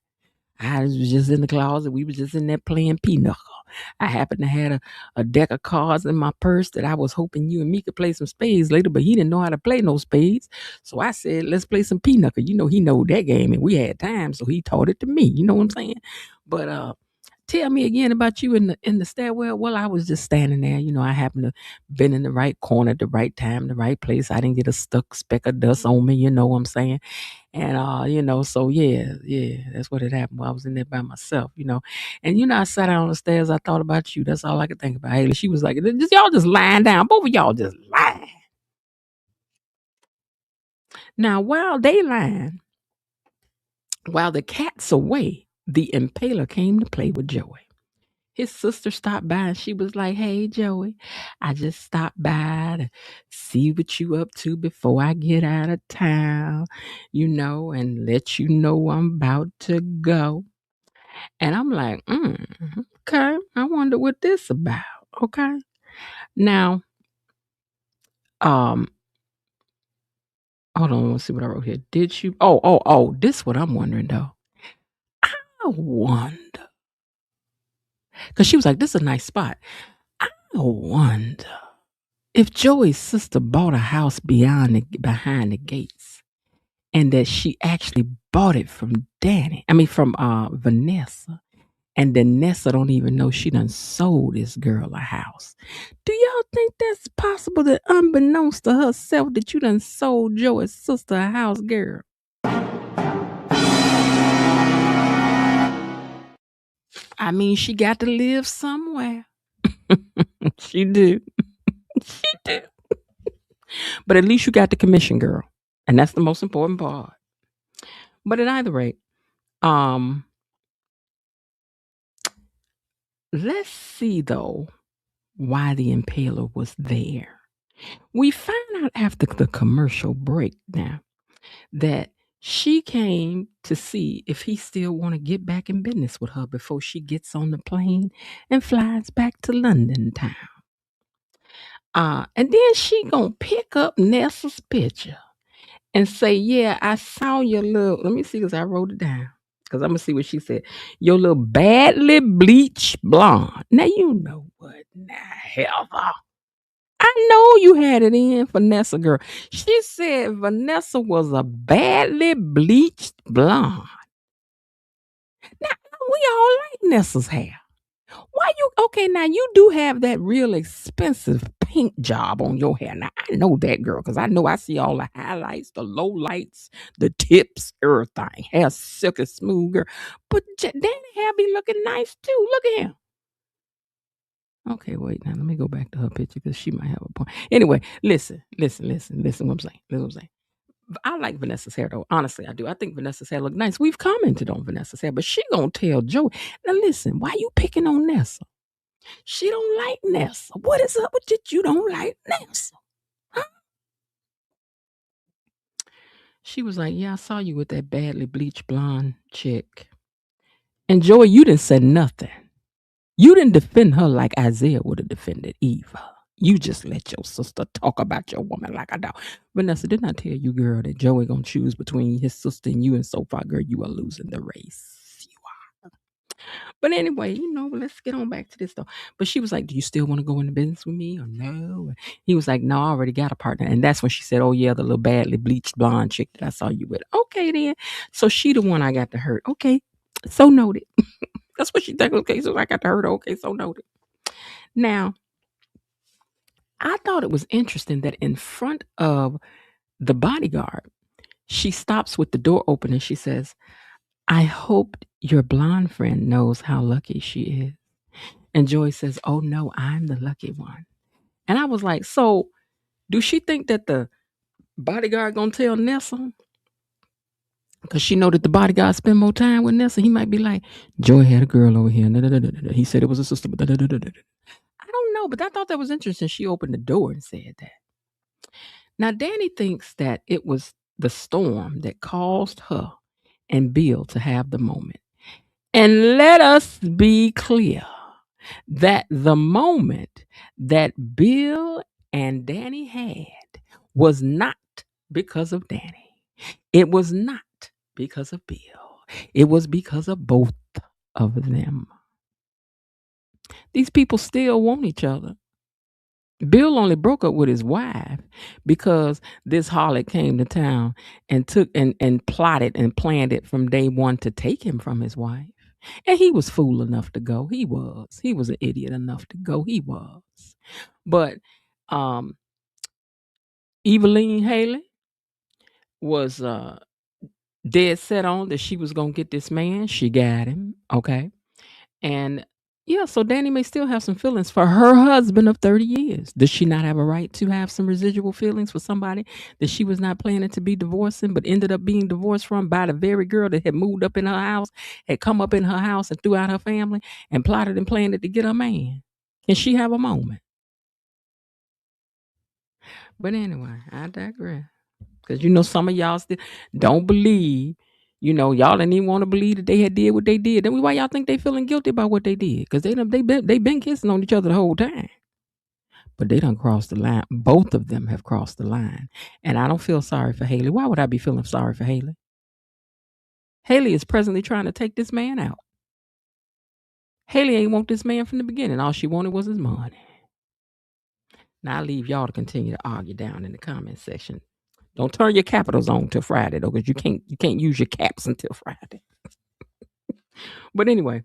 I was just in the closet. We was just in there playing pinochle. I happened to have a deck of cards in my purse that I was hoping you and me could play some spades later, but he didn't know how to play no spades. So I said, let's play some pinochle. He know that game, and we had time, so he taught it to me. You know what I'm saying? But tell me again about you in the stairwell. Well, I was just standing there. I happened to been in the right corner at the right time, the right place. I didn't get a stuck speck of dust on me. You know what I'm saying? And so yeah, that's what had happened while I was in there by myself. And I sat down on the stairs. I thought about you. That's all I could think about. Haley, she was like, y'all just lying down. Both of y'all just lying. Now, while they lying, while the cat's away, the impaler came to play with Joey. His sister stopped by and she was like, hey, Joey, I just stopped by to see what you up to before I get out of town, and let you know I'm about to go. And I'm like, okay, I wonder what this about. Okay. Now, hold on, let's see what I wrote here. Did you? Oh, this what I'm wondering though. I wonder. Because she was like, this is a nice spot. I wonder if Joey's sister bought a house behind the gates, and that she actually bought it from Vanessa, and then Nessa don't even know she done sold this girl a house. Do y'all think that's possible, that unbeknownst to herself that you done sold Joey's sister a house, girl? I mean, she got to live somewhere. She do. She do. But at least you got the commission, girl. And that's the most important part. But at either rate, let's see though why the impaler was there. We found out after the commercial break now that she came to see if he still want to get back in business with her before she gets on the plane and flies back to London town. And then she gonna pick up Nessa's picture and say, yeah, I saw your little, let me see, because I wrote it down. Because I'm going to see what she said. Your little badly bleached blonde. Now, you know what? Now, Heather, I know you had it in for Vanessa, girl. She said Vanessa was a badly bleached blonde. Now, we all like Nessa's hair. Why you, okay, now you do have that real expensive paint job on your hair. Now, I know that, girl, because I know I see all the highlights, the low lights, the tips, everything. Hair silky smooth, girl. But Danny hair be looking nice, too. Look at him. Okay, wait, now let me go back to her picture because she might have a point. Anyway, listen what I'm saying. Listen what I'm saying. I like Vanessa's hair, though. Honestly, I do. I think Vanessa's hair look nice. We've commented on Vanessa's hair, but she gonna tell Joey. Now, listen, why you picking on Nessa? She don't like Nessa. What is up with it? You don't like Nessa? Huh? She was like, yeah, I saw you with that badly bleached blonde chick. And Joey, you didn't say nothing. You didn't defend her like Isaiah would have defended Eva. You just let your sister talk about your woman like a dog. Vanessa, didn't I tell you, girl, that Joey gonna choose between his sister and you, and so far, girl, you are losing the race. You are. But anyway, let's get on back to this though. But she was like, do you still want to go into business with me or no? And he was like, no, I already got a partner. And that's when she said, oh yeah, the little badly bleached blonde chick that I saw you with. Okay then. So she the one I got to hurt. Okay. So noted. That's what she think. Okay, so I got to hurt her. Okay, so noted. Now, I thought it was interesting that in front of the bodyguard, she stops with the door open and she says, I hope your blonde friend knows how lucky she is. And Joy says, "Oh no, I'm the lucky one." And I was like, so do she think that the bodyguard gonna tell Nessa? Because she know that the bodyguard spend more time with Nessa. He might be like, Joy had a girl over here. He said it was a sister. I don't know, but I thought that was interesting. She opened the door and said that. Now, Danny thinks that it was the storm that caused her and Bill to have the moment. And let us be clear that the moment that Bill and Danny had was not because of Danny. It was not because of Bill. It was because of both of them. These people still want each other. Bill only broke up with his wife because this harlot came to town and took and plotted and planned it from day one to take him from his wife. And he was fool enough to go. He was an idiot enough to go. He was. But Eveline Haley was dead set on that she was gonna get this man. She got him. Okay. And yeah, so Danny may still have some feelings for her husband of 30 years. Does she not have a right to have some residual feelings for somebody that she was not planning to be divorcing, but ended up being divorced from by the very girl that had moved up in her house, had come up in her house and throughout her family and plotted and planned it to get her man? Can she have a moment? But anyway, I digress. Because some of y'all still don't believe. Y'all didn't even want to believe that they had did what they did. Then why y'all think they feeling guilty about what they did? Because they been kissing on each other the whole time. But they done crossed the line. Both of them have crossed the line. And I don't feel sorry for Haley. Why would I be feeling sorry for Haley? Haley is presently trying to take this man out. Haley ain't want this man from the beginning. All she wanted was his money. Now I leave y'all to continue to argue down in the comment section. Don't turn your capitals on till Friday though, because you can't use your caps until Friday. But anyway,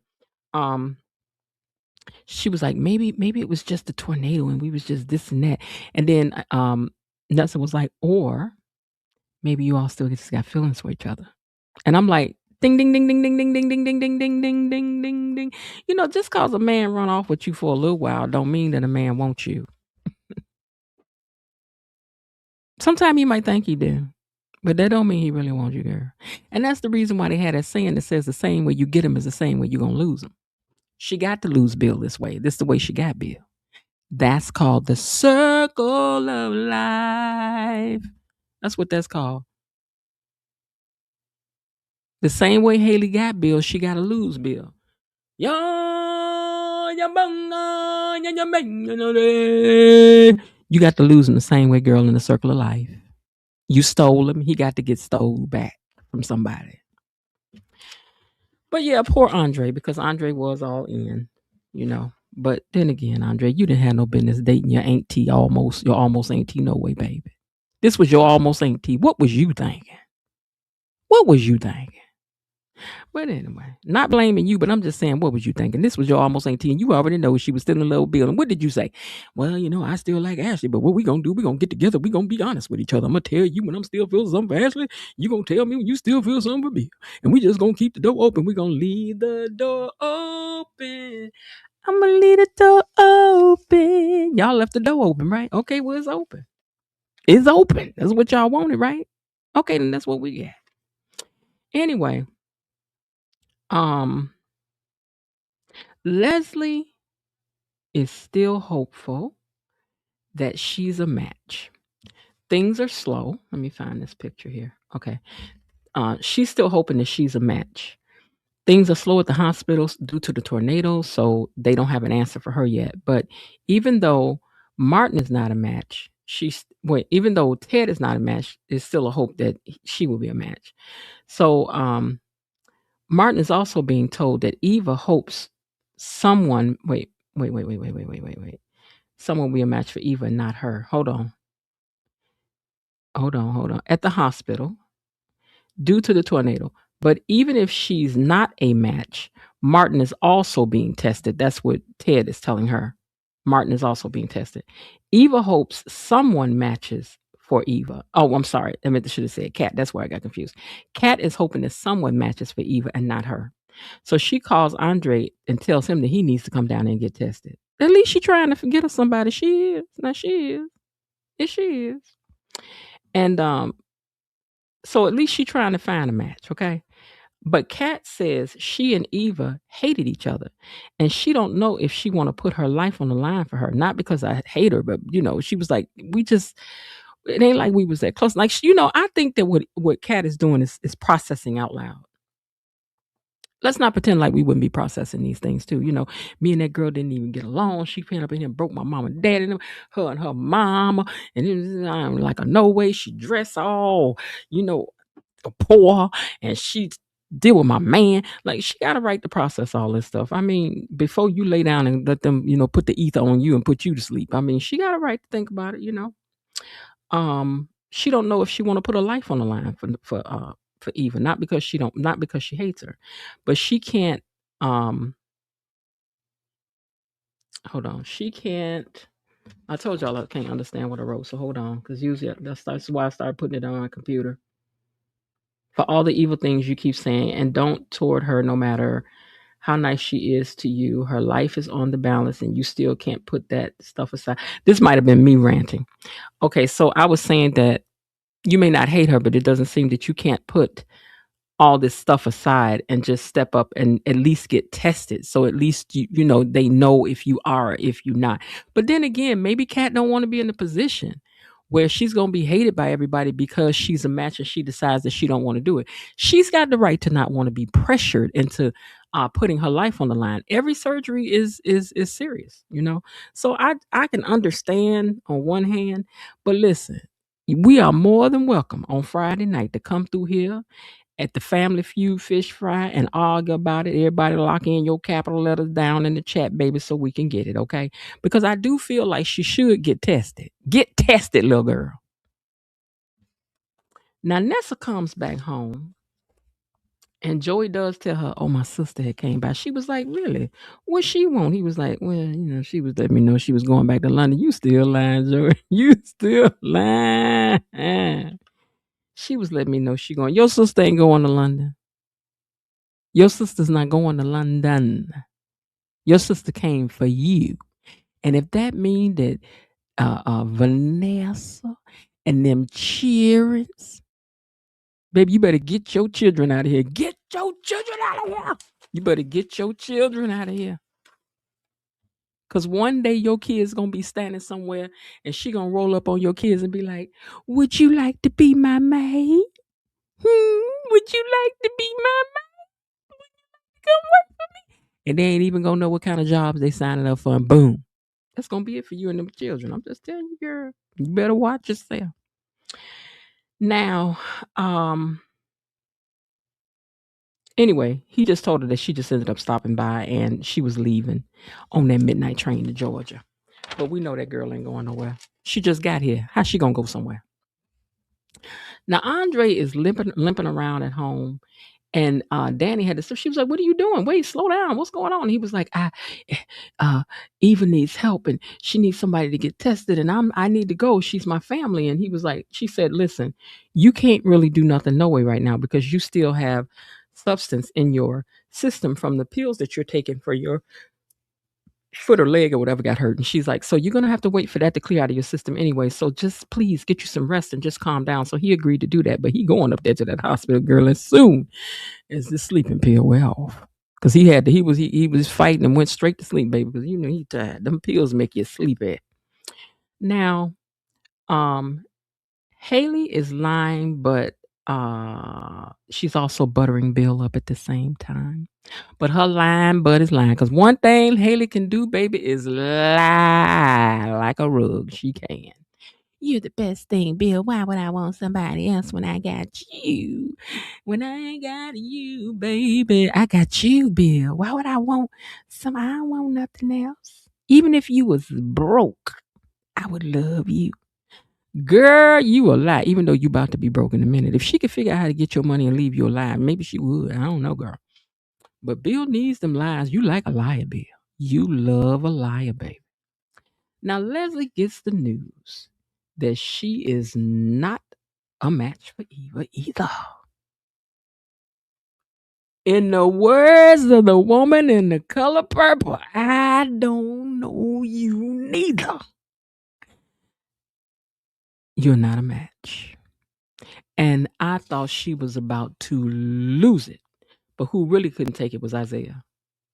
she was like, maybe it was just a tornado and we was just this and that. And then Nelson was like, or maybe you all still just got feelings for each other. And I'm like, ding ding ding ding ding ding ding ding ding ding ding ding ding ding ding. Just cause a man run off with you for a little while don't mean that a man wants you. Sometimes he might think he do, but that don't mean he really wants you, girl. And that's the reason why they had that saying that says the same way you get him is the same way you're going to lose him. She got to lose Bill this way. This is the way she got Bill. That's called the circle of life. That's what that's called. The same way Haley got Bill, she got to lose Bill. You got to lose him the same way, girl, in the circle of life. You stole him. He got to get stole back from somebody. But yeah, poor Andre, because Andre was all in, But then again, Andre, you didn't have no business dating your auntie your almost auntie, no way, baby. This was your almost auntie. What was you thinking? But anyway, not blaming you, but I'm just saying, what was you thinking? This was your almost auntie, and you already know she was still in love with Bill. And what did you say? Well, I still like Ashley, but what we gonna do? We gonna get together. We gonna be honest with each other. I'm gonna tell you when I'm still feeling something for Ashley. You gonna tell me when you still feel something for Bill. And we just gonna keep the door open. We gonna leave the door open. I'm gonna leave the door open. Y'all left the door open, right? Okay, well, it's open. It's open. That's what y'all wanted, right? Okay, then that's what we get. Anyway. Leslie is still hopeful that she's a match. Things are slow. Let me find this picture here. Okay. She's still hoping that she's a match. Things are slow at the hospitals due to the tornado, so they don't have an answer for her yet. But even though Martin is not a match, even though Ted is not a match, there's still a hope that she will be a match. So Martin is also being told that Eva hopes someone wait. Someone will be a match for Eva and not her. Hold on. At the hospital due to the tornado. But even if she's not a match, Martin is also being tested. That's what Ted is telling her. Martin is also being tested. Eva hopes someone matches for Eva. Oh, I'm sorry. I should have said Kat. That's where I got confused. Kat is hoping that someone matches for Eva and not her. So she calls Andre and tells him that he needs to come down and get tested. At least she trying to forget of somebody. She is. Now she is. Yes, she is. And so at least she trying to find a match, okay? But Kat says she and Eva hated each other, and she don't know if she want to put her life on the line for her. Not because I hate her, but she was like, it ain't like we was that close. Like I think that what Kat is doing is processing out loud. Let's not pretend like we wouldn't be processing these things too. Me and that girl didn't even get along. She came up in here and broke my mom and dad and her and her mama, and it was like a no way. She dressed all, poor, and she deal with my man. Like, she got a right to process all this stuff. I mean, before you lay down and let them, put the ether on you and put you to sleep. I mean, she got a right to think about it. She don't know if she want to put her life on the line for Eva, not because she hates her, but she can't. Hold on, she can't. I told y'all I can't understand what I wrote, so hold on, because usually that's why I started putting it on my computer. For all the evil things you keep saying and don't toward her, no matter how nice she is to you, her life is on the balance and you still can't put that stuff aside. This might have been me ranting. Okay, so I was saying that you may not hate her, but it doesn't seem that you can't put all this stuff aside and just step up and at least get tested. So at least they know if you are or if you're not. But then again, maybe Kat don't want to be in the position where she's going to be hated by everybody because she's a match and she decides that she don't want to do it. She's got the right to not want to be pressured into putting her life on the line. Every surgery is serious, So I can understand on one hand, but listen, we are more than welcome on Friday night to come through here at the Family Feud Fish Fry and argue about it. Everybody lock in your capital letters down in the chat, baby, so we can get it, okay? Because I do feel like she should get tested. Get tested, little girl. Now, Nessa comes back home, and Joey does tell her, oh, my sister had came by. She was like, really? What she want? He was like, well, she was letting me know she was going back to London. You still lying, Joey. You still lying. She was letting me know she going. Your sister ain't going to London. Your sister's not going to London. Your sister came for you. And if that means that Vanessa and them cheerings, baby, you better get your children out of here. Get your children out of here. You better get your children out of here. Because one day your kid's going to be standing somewhere and she going to roll up on your kids and be like, would you like to be my maid? Would you like to be my maid? Would you like to come work for me? And they ain't even going to know what kind of jobs they signing up for. And boom. That's going to be it for you and them children. I'm just telling you, girl. You better watch yourself. Now, anyway, he just told her that she just ended up stopping by and she was leaving on that midnight train to Georgia. But we know that girl ain't going nowhere. She just got here. How's she going to go somewhere? Now, Andre is limping around at home. And Danny had to. She was like, "What are you doing? Wait, slow down. What's going on?" And he was like, Eva needs help, and she needs somebody to get tested, and I need to go. She's my family." And he was like, she said, "Listen, you can't really do nothing no way right now because you still have substance in your system from the pills that you're taking for your foot or leg or whatever got hurt." And she's like, "So you're going to have to wait for that to clear out of your system anyway. So just please get you some rest and just calm down." So he agreed to do that, but he going up there to that hospital, girl, as soon as the sleeping pill wear off. Because he was fighting and went straight to sleep, baby, because he tired. Them pills make you sleepy. Now, Haley is lying, but she's also buttering Bill up at the same time. But her lying butt is lying. Because one thing Haley can do, baby, is lie like a rug. She can. "You're the best thing, Bill. Why would I want somebody else when I got you? When I got you, baby, I got you, Bill. Why would I want somebody? I don't want nothing else. Even if you was broke, I would love you." Girl, you a lie, even though you about to be broke in a minute. If she could figure out how to get your money and leave you alive, maybe she would. I don't know, girl. But Bill needs them lies. You like a liar, Bill. You love a liar, baby. Now, Leslie gets the news that she is not a match for Eva either. In the words of the woman in the color purple, I don't know you neither. You're not a match. And I thought she was about to lose it. But who really couldn't take it was Isaiah.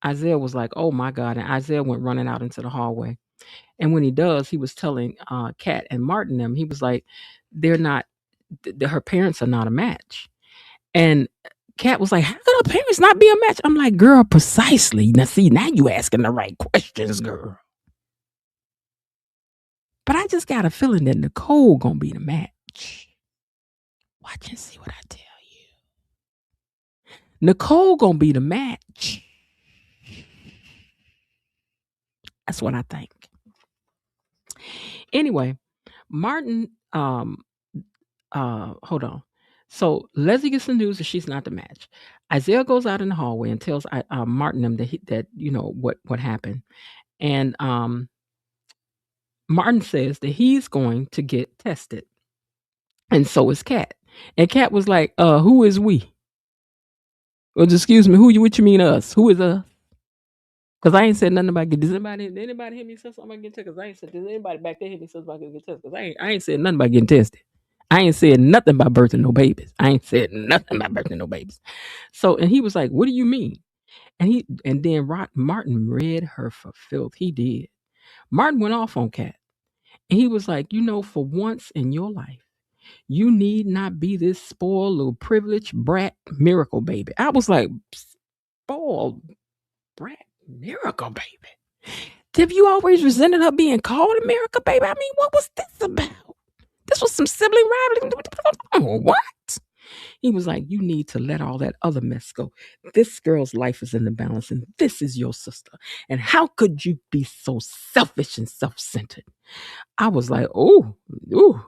Isaiah was like, oh my God. And Isaiah went running out into the hallway. And when he does, he was telling Kat and Martin them, he was like, they're not, her parents are not a match. And Kat was like, how could her parents not be a match? I'm like, girl, precisely. Now see, now you asking the right questions, girl. But I just got a feeling that Nicole gonna be the match. Watch and see what I tell you. Nicole gonna be the match. That's what I think. Anyway, Martin, hold on. So Leslie gets the news that she's not the match. Isaiah goes out in the hallway and tells Martin them that you know what happened, and Martin says that he's going to get tested, and so is Kat. And Kat was like, "Who is we?" Well, excuse me, what you mean us? Who is us? Because I ain't said nothing about get. Does anybody hear me say something about getting tested? Because I ain't said. Does anybody back there hear me say something about getting tested? Because I ain't said nothing about getting tested. I ain't said nothing about birthing no babies. I ain't said nothing about birthing no babies. So, and he was like, "What do you mean?" And then Martin read her for filth. He did. Martin went off on Kat. And he was like, you know, for once in your life, you need not be this spoiled little privileged brat miracle baby. I was like, spoiled brat miracle baby. Have you always resented her being called a miracle baby? I mean, what was this about? This was some sibling rivalry. What? He was like, you need to let all that other mess go. This girl's life is in the balance, and this is your sister. And how could you be so selfish and self-centered? I was like, oh.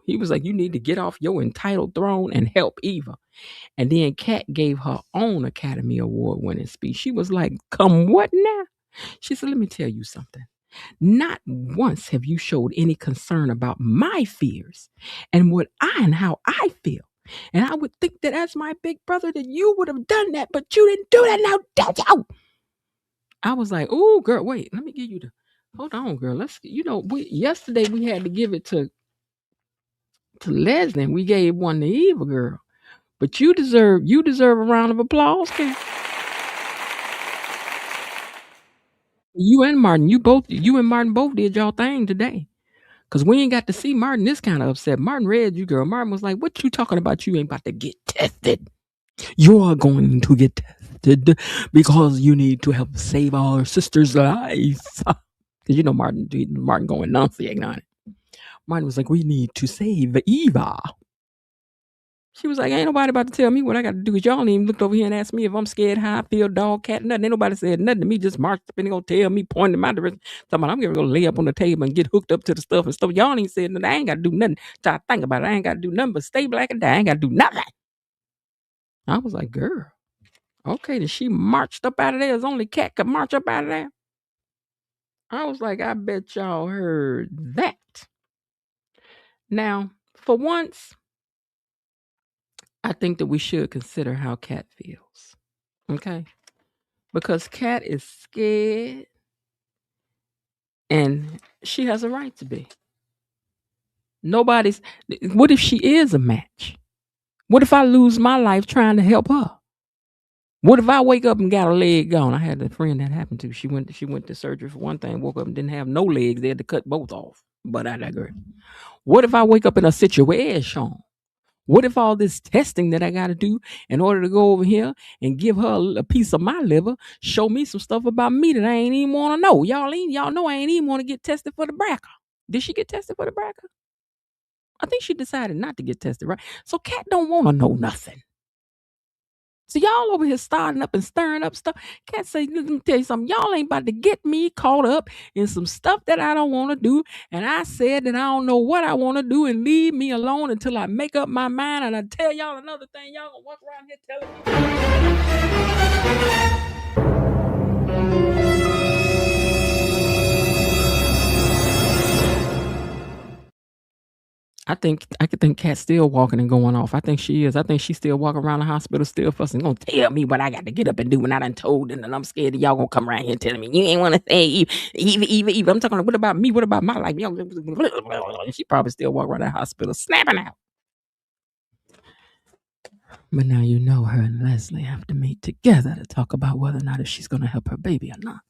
He was like, you need to get off your entitled throne and help Eva. And then Kat gave her own Academy Award winning speech. She was like, come what now? She said, let me tell you something. Not once have you showed any concern about my fears and how I feel. And I would think that as my big brother that you would have done that, but you didn't do that. Now, did you? I was like, oh, girl, wait, let me give you hold on, girl. Yesterday we had to give it to Leslie, and we gave one to Eva, girl. But you deserve a round of applause, Kat. You and Martin both did y'all thing today. Because we ain't got to see Martin this kind of upset. Martin read you, girl. Martin was like, what you talking about? You ain't about to get tested. You are going to get tested because you need to help save our sister's life. Because you know Martin going enunciating on it. Martin was like, we need to save Eva. She was like, ain't nobody about to tell me what I got to do. Because y'all ain't even looked over here and asked me if I'm scared, how I feel, dog, cat, nothing. Ain't nobody said nothing to me. Just marched up and they gonna tell me, pointing in my direction. Talking about I'm gonna go lay up on the table and get hooked up to the stuff and stuff. Y'all ain't said nothing. I ain't got to do nothing. So I think about it. I ain't got to do nothing but stay black and die. I ain't got to do nothing. I was like, girl, okay, then she marched up out of there. As only Cat could march up out of there. I was like, I bet y'all heard that. Now, for once, I think that we should consider how Kat feels. Okay? Because Kat is scared and she has a right to be. What if she is a match? What if I lose my life trying to help her? What if I wake up and got a leg gone? I had a friend that happened to. She went to surgery for one thing, woke up and didn't have no legs. They had to cut both off. But I digress. What if I wake up in a situation? What if all this testing that I got to do in order to go over here and give her a piece of my liver, show me some stuff about me that I ain't even want to know? Y'all know I ain't even want to get tested for the BRCA. Did she get tested for the BRCA? I think she decided not to get tested, right? So Kat don't want to know nothing. So y'all over here starting up and stirring up stuff. Kat say, let me tell you something. Y'all ain't about to get me caught up in some stuff that I don't want to do. And I said that I don't know what I want to do and leave me alone until I make up my mind. And I tell y'all another thing. Y'all gonna walk around here telling me. I could think Kat's still walking and going off. I think she is. I think she's still walking around the hospital, still fussing. Gonna tell me what I got to get up and do when I done told them, and I'm scared that y'all gonna come around here telling me you ain't want to say Eve. I'm talking. What about me? What about my life? She probably still walk around that hospital snapping out. But now you know her and Leslie have to meet together to talk about whether or not if she's gonna help her baby or not.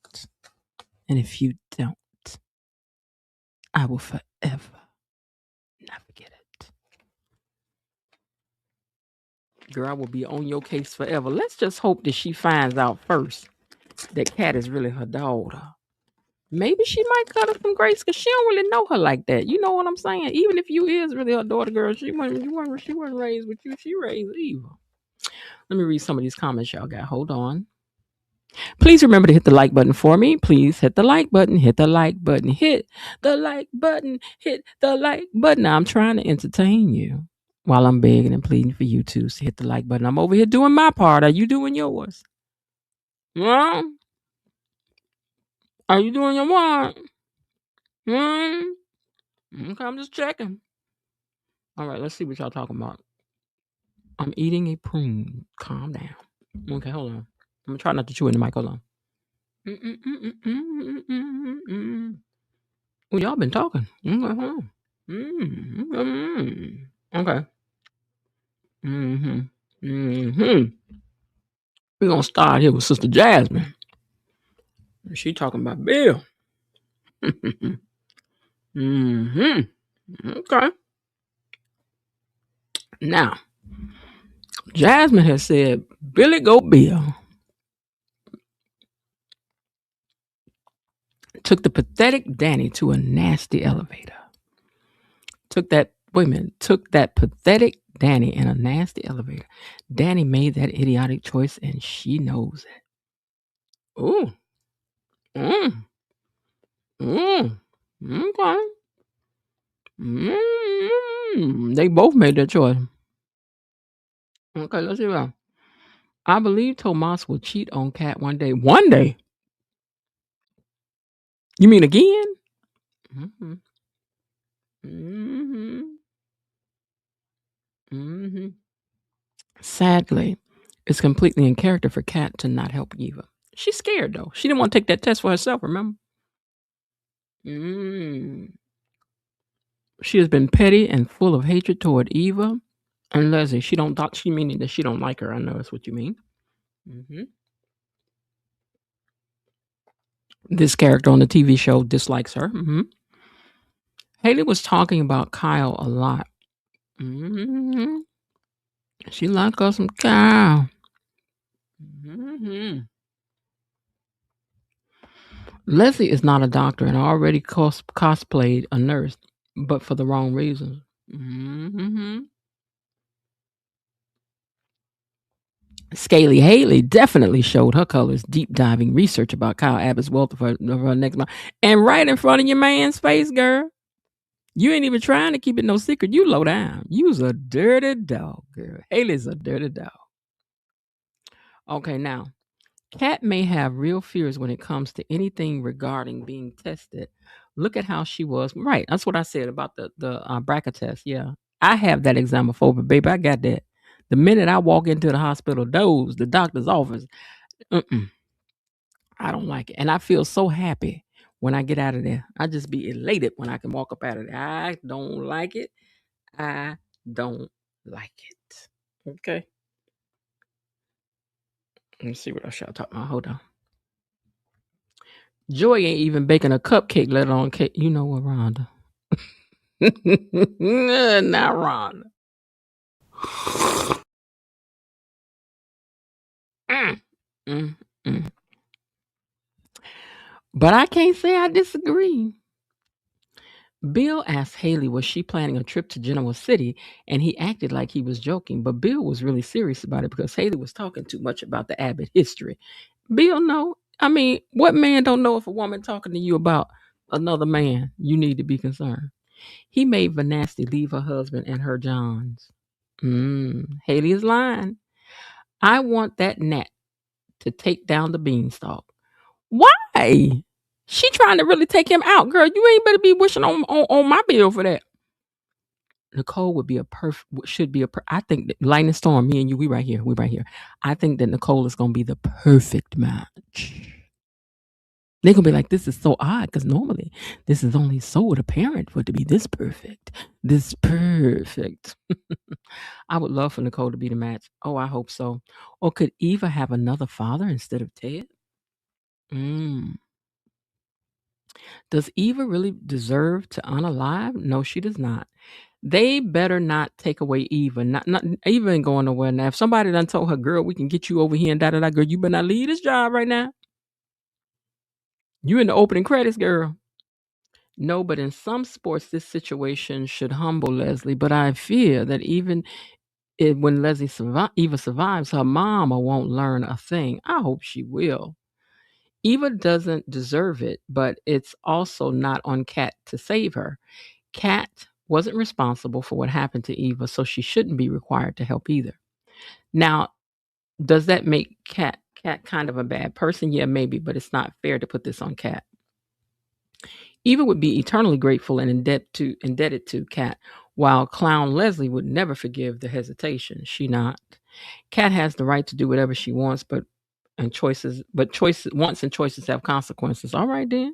And if you don't, I will forever not forget it. Girl, I will be on your case forever. Let's just hope that she finds out first that Kat is really her daughter. Maybe she might cut her some grace because she don't really know her like that. You know what I'm saying? Even if you is really her daughter, girl, she wasn't raised with you. She raised Eva. Let me read some of these comments y'all got. Hold on. Please remember to hit the like button for me. Please hit the like button. Hit the like button. Hit the like button. Hit the like button. Now, I'm trying to entertain you while I'm begging and pleading for you to hit the like button. I'm over here doing my part. Are you doing yours? Well, are you doing your part? Okay, I'm just checking. All right, let's see what y'all talking about. I'm eating a prune. Calm down. Okay, hold on. I'm gonna try not to chew in the mic. Hold on. Oh, y'all been talking. Okay, hold on. Okay. We're gonna start here with Sister Jasmine. She talking about Bill. Okay. Now, Jasmine has said, Billy Goat Bill took the pathetic Danny to a nasty elevator. Took that pathetic Danny in a nasty elevator. Danny made that idiotic choice and she knows it. Ooh. Okay. They both made that choice. Okay, let's see what. I believe Tomas will cheat on Kat one day. One day? You mean again? Sadly, it's completely in character for Kat to not help Eva. She's scared though. She didn't want to take that test for herself, remember? She has been petty and full of hatred toward Eva and Leslie. She meaning that she don't like her. I know that's what you mean. This character on the TV show dislikes her. Haley was talking about Kyle a lot. She liked us some Kyle. Leslie is not a doctor and already cosplayed a nurse, but for the wrong reasons. Scaly Haley definitely showed her colors, deep diving research about Kyle Abbott's wealth of her next month. And right in front of your man's face, girl. You ain't even trying to keep it no secret. You low down. You's a dirty dog, girl. Haley's a dirty dog. Okay, now, Kat may have real fears when it comes to anything regarding being tested. Look at how she was. Right, that's what I said about the BRCA test. Yeah, I have that examophobia, baby. I got that. The minute I walk into the hospital doors, the doctor's office, I don't like it. And I feel so happy when I get out of there. I just be elated when I can walk up out of there. I don't like it. I don't like it. Okay. Let's see what else y'all talking about. Hold on. Joy ain't even baking a cupcake, let alone cake. You know what, Rhonda? Not Rhonda. But I can't say I disagree. Bill asked Haley was she planning a trip to Genoa City, and he acted like he was joking, but Bill was really serious about it because Haley was talking too much about the Abbott history. Bill, no. I mean, what man don't know if a woman talking to you about another man, you need to be concerned. He made Vanasty leave her husband and her Johns. Haley is lying. I want that gnat to take down the beanstalk. Why? She trying to really take him out, girl. You ain't better be wishing on my bill for that. Nicole would be should be I think that Lightning Storm, me and you, we right here. I think that Nicole is going to be the perfect match. They're going to be like, this is so odd because normally this is only so apparent for it to be this perfect. This perfect. I would love for Nicole to be the match. Oh, I hope so. Or could Eva have another father instead of Ted? Does Eva really deserve to unalive? No, she does not. They better not take away Eva. Not Eva ain't going nowhere now. If somebody done told her, girl, we can get you over here and da, girl, you better not leave this job right now. You in the opening credits, girl. No, but in some sports, this situation should humble Leslie. But I fear that even when Eva survives, her mama won't learn a thing. I hope she will. Eva doesn't deserve it, but it's also not on Kat to save her. Kat wasn't responsible for what happened to Eva, so she shouldn't be required to help either. Now, does that make Kat kind of a bad person? Yeah, maybe, but it's not fair to put this on Kat. Eva would be eternally grateful and indebted to Kat, while clown Leslie would never forgive the hesitation. She not. Kat has the right to do whatever she wants, but choices and choices have consequences. All right, then.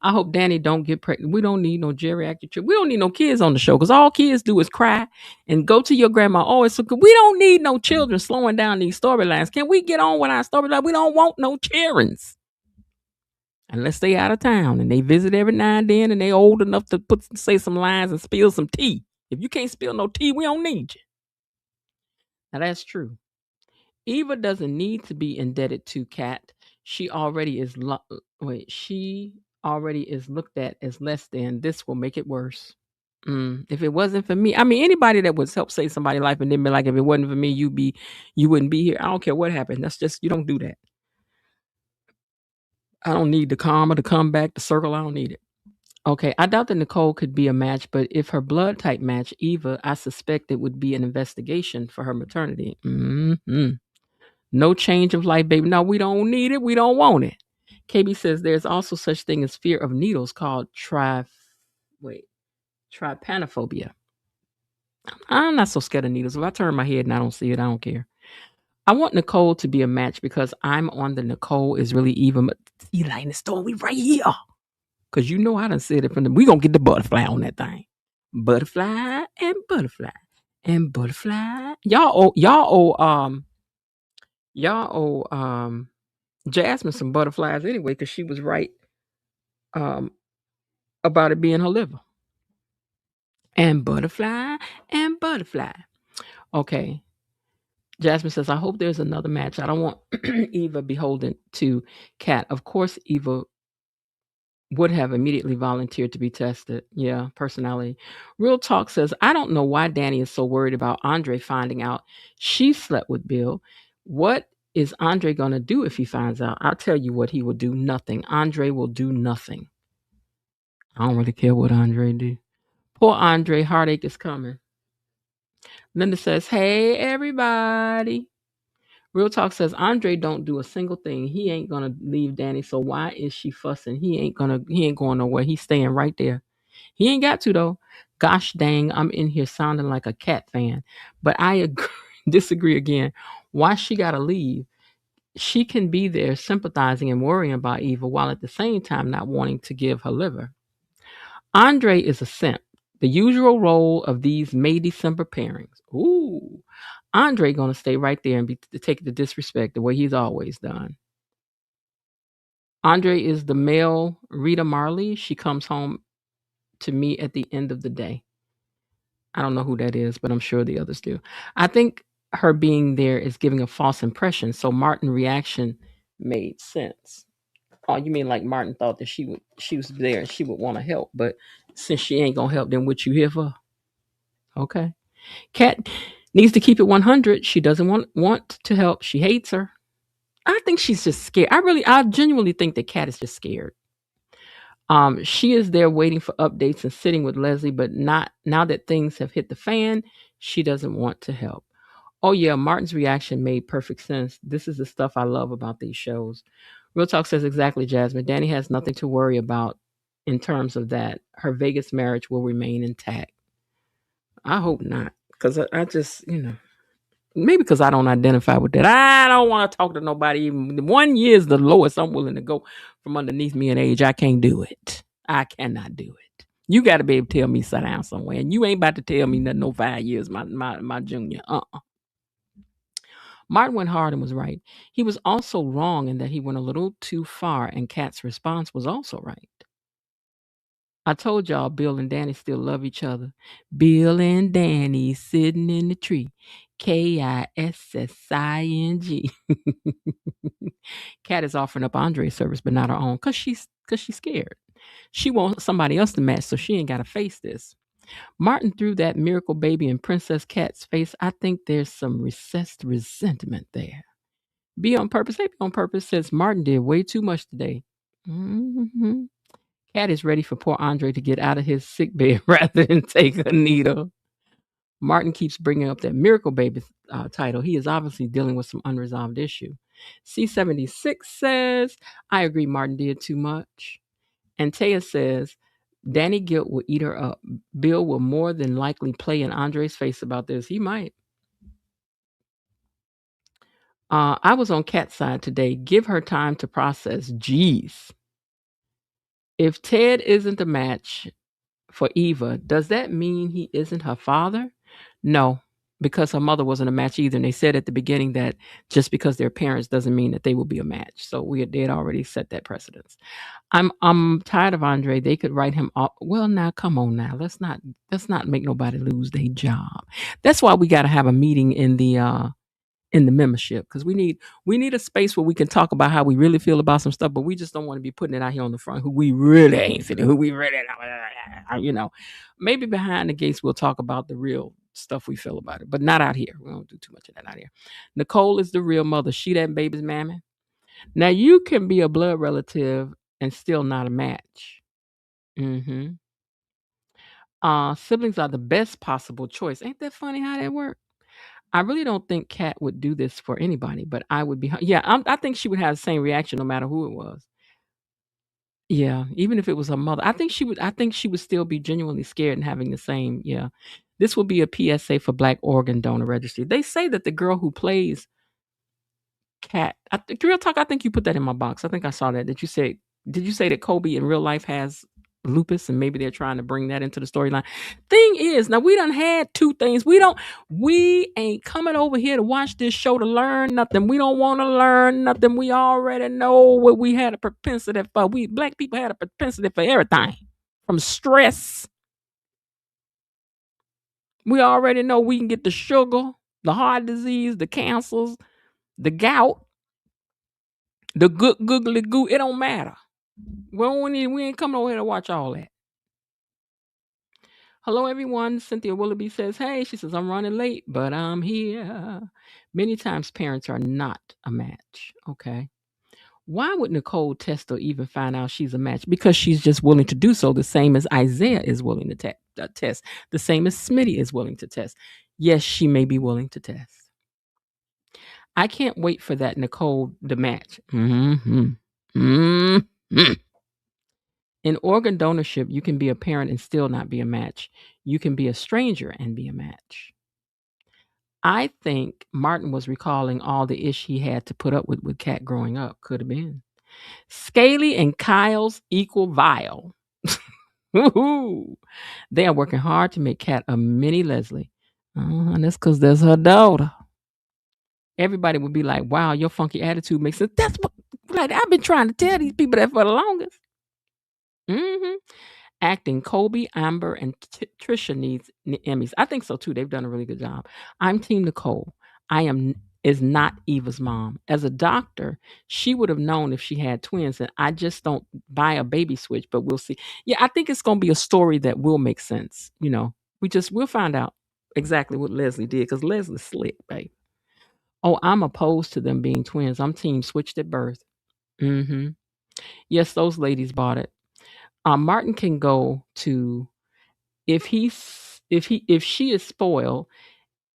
I hope Danny don't get pregnant. We don't need no geriatric trip. We don't need no kids on the show because all kids do is cry and go to your grandma. Oh, it's so good. We don't need no children slowing down these storylines. Can we get on with our storyline? We don't want no childrens. Unless they out of town and they visit every now and then and they old enough to say some lines and spill some tea. If you can't spill no tea, we don't need you. Now that's true. Eva doesn't need to be indebted to Kat. She already is looked at as less than. This will make it worse. If it wasn't for me, I mean, anybody that would help save somebody's life and then be like, if it wasn't for me, you wouldn't be here. I don't care what happened. That's just, you don't do that. I don't need the karma to come back, the circle. I don't need it. Okay, I doubt that Nicole could be a match, but if her blood type match Eva, I suspect it would be an investigation for her maternity. No change of life, baby. No, we don't need it. We don't want it. KB says there's also such thing as fear of needles called trypanophobia. I'm not so scared of needles. If I turn my head and I don't see it, I don't care. I want Nicole to be a match because I'm on the Nicole is really even. See, like the story right here. Because you know I done said it from the. We going to get the butterfly on that thing. Butterfly and butterfly and butterfly. Y'all owe Jasmine some butterflies anyway, because she was right about it being her liver. And butterfly and butterfly. Okay. Jasmine says, I hope there's another match. I don't want Eva beholden to Kat. Of course, Eva would have immediately volunteered to be tested. Yeah, personality. Real Talk says, I don't know why Danny is so worried about Andre finding out she slept with Bill. What is Andre going to do if he finds out? I'll tell you what he will do. Nothing. Andre will do nothing. I don't really care what Andre do. Poor Andre, heartache is coming. Linda says, hey, everybody. Real Talk says, Andre don't do a single thing. He ain't going to leave Danny, so why is she fussing? He ain't going nowhere. He's staying right there. He ain't got to, though. Gosh dang, I'm in here sounding like a Cat fan. But I disagree again. Why she got to leave? She can be there sympathizing and worrying about Eva while at the same time not wanting to give her liver. Andre is a simp. The usual role of these May December pairings. Ooh. Andre gonna stay right there and take the disrespect the way he's always done. Andre is the male Rita Marley. She comes home to me at the end of the day. I don't know who that is, but I'm sure the others do. I think her being there is giving a false impression. So Martin's reaction made sense. Oh, you mean like Martin thought that she was there and she would want to help, but since she ain't gonna help, then what you here for? Okay. Kat needs to keep it 100. She doesn't want to help. She hates her. I think she's just scared. I genuinely think that Kat is just scared. She is there waiting for updates and sitting with Leslie, but not now that things have hit the fan, she doesn't want to help. Oh yeah, Martin's reaction made perfect sense. This is the stuff I love about these shows. Real Talk says exactly, Jasmine. Danny has nothing to worry about in terms of that. Her Vegas marriage will remain intact. I hope not. Because I just, maybe because I don't identify with that. I don't want to talk to nobody. Even 1 year is the lowest I'm willing to go from underneath me in age. I can't do it. I cannot do it. You got to be able to tell me sit down somewhere. And you ain't about to tell me nothing no 5 years, my junior. Martin went hard and was right. He was also wrong in that he went a little too far, and Kat's response was also right. I told y'all Bill and Danny still love each other. Bill and Danny sitting in the tree. Kissing. Kat is offering up Andre's service, but not her own, cause she's scared. She wants somebody else to match, so she ain't gotta face this. Martin threw that miracle baby in Princess Kat's face. I think there's some recessed resentment there. Be on purpose. Hey, be on purpose says Martin did way too much today. Mm-hmm. Kat is ready for poor Andre to get out of his sick bed rather than take a needle. Martin keeps bringing up that miracle baby title. He is obviously dealing with some unresolved issue. C76 says, I agree Martin did too much. And Taya says, Danny guilt will eat her up. Bill will more than likely play in Andre's face about this. He might. I was on Kat's side today. Give her time to process. Jeez. If Ted isn't the match for Eva, does that mean he isn't her father? No, because her mother wasn't a match either. And they said at the beginning that just because they're parents doesn't mean that they will be a match. So they had already set that precedence. I'm tired of Andre. They could write him off. Well, now come on now. Let's not make nobody lose their job. That's why we got to have a meeting in the membership, because we need a space where we can talk about how we really feel about some stuff, but we just don't want to be putting it out here on the front, who we really ain't feeling, who we really, maybe behind the gates we'll talk about the real stuff we feel about it, but not out here. We don't do too much of that out here. Nicole is the real mother. She that baby's mammy. Now you can be a blood relative and still not a match. Mm-hmm. Siblings are the best possible choice. Ain't that funny how that works? I really don't think Kat would do this for anybody, but I would be. Yeah, I think she would have the same reaction no matter who it was. Yeah, even if it was her mother, I think she would. I think she would still be genuinely scared and having the same. Yeah, this would be a PSA for Black Organ Donor Registry. They say that the girl who plays Kat, real talk. I think you put that in my box. I think I saw that. Did you say that Kobe in real life has lupus, and maybe they're trying to bring that into the storyline? Thing is, now we done had two things. We ain't coming over here to watch this show to learn nothing. We don't want to learn nothing. We already know what we had a propensity for. We Black people had a propensity for everything, from stress. We already know we can get the sugar, the heart disease, the cancers, the gout, the good googly goo. It don't matter. We ain't coming over here to watch all that. Hello, everyone. Cynthia Willoughby says, hey, she says, I'm running late, but I'm here. Many times parents are not a match. Okay. Why would Nicole test or even find out she's a match? Because she's just willing to do so, the same as Isaiah is willing to test, the same as Smitty is willing to test. Yes, she may be willing to test. I can't wait for that Nicole the match. Mm-hmm. Mm-hmm. In organ donorship, you can be a parent and still not be a match. You can be a stranger and be a match. I think Martin was recalling all the ish he had to put up with Kat growing up. Could have been. Scaly and Kyle's equal vile. They are working hard to make Kat a mini Leslie. And that's because there's her daughter. Everybody would be like, wow, your funky attitude makes sense. That's what, like, I've been trying to tell these people that for the longest. Mm-hmm. Acting, Kobe, Amber, and Trisha needs Emmys. I think so too. They've done a really good job. I'm Team Nicole. Is not Eva's mom. As a doctor, she would have known if she had twins, and I just don't buy a baby switch, but we'll see. Yeah, I think it's going to be a story that will make sense. We'll find out exactly what Leslie did, because Leslie's slick, babe. Oh, I'm opposed to them being twins. I'm team switched at birth. Mm-hmm. Yes, those ladies bought it. Martin can go to, if she is spoiled,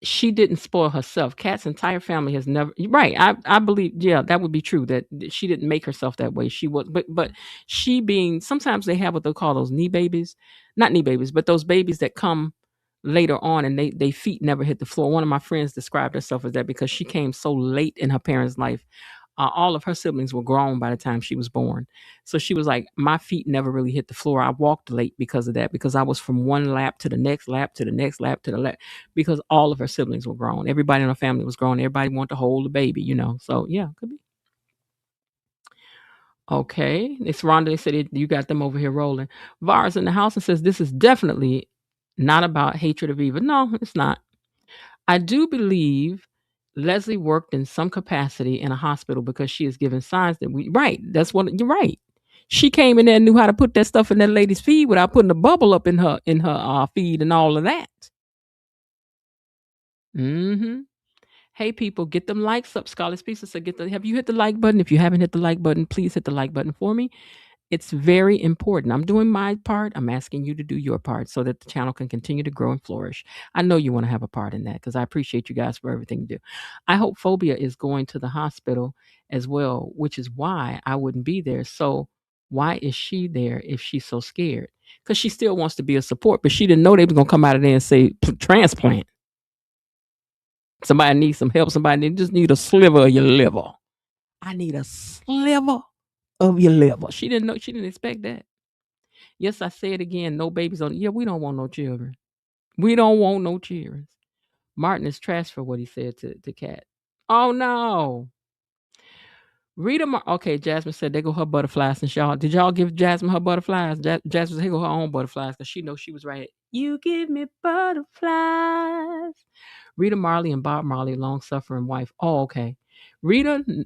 she didn't spoil herself. Kat's entire family has never, right. I believe, yeah, that would be true, that she didn't make herself that way. She was, but she being, sometimes they have what they call those knee babies, not knee babies, but those babies that come later on, and they feet never hit the floor. One of my friends described herself as that because she came so late in her parents' life. All of her siblings were grown by the time she was born. So she was like, my feet never really hit the floor. I walked late because of that, because I was from one lap to the next lap to the next lap to the lap, because all of her siblings were grown. Everybody in her family was grown. Everybody wanted to hold the baby, So yeah, could be. Okay. It's Rhonda. They said you got them over here rolling. Vara's in the house and says, this is definitely not about hatred of Eva. No, it's not. I do believe Leslie worked in some capacity in a hospital because she is giving signs that right. That's what you're right. She came in there and knew how to put that stuff in that lady's feed without putting a bubble up in her feed and all of that. Mm-hmm. Hey people, get them likes up. Scarlet Pizza said, have you hit the like button? If you haven't hit the like button, please hit the like button for me. It's very important. I'm doing my part. I'm asking you to do your part so that the channel can continue to grow and flourish. I know you want to have a part in that because I appreciate you guys for everything you do. I hope Phobia is going to the hospital as well, which is why I wouldn't be there. So why is she there if she's so scared? Because she still wants to be a support, but she didn't know they were going to come out of there and say transplant. Somebody needs some help. Somebody just need a sliver of your liver. I need a sliver of your liver. She didn't know. She didn't expect that. Yes, I say it again. No babies on. Yeah, we don't want no children. We don't want no children. Martin is trash for what he said to Kat. Oh no. Rita, okay, Jasmine said they go her butterflies. And y'all, did y'all give Jasmine her butterflies? Jasmine said, here go her own butterflies because she knows she was right. You give me butterflies. Rita Marley and Bob Marley, long-suffering wife. Oh, okay. Leslie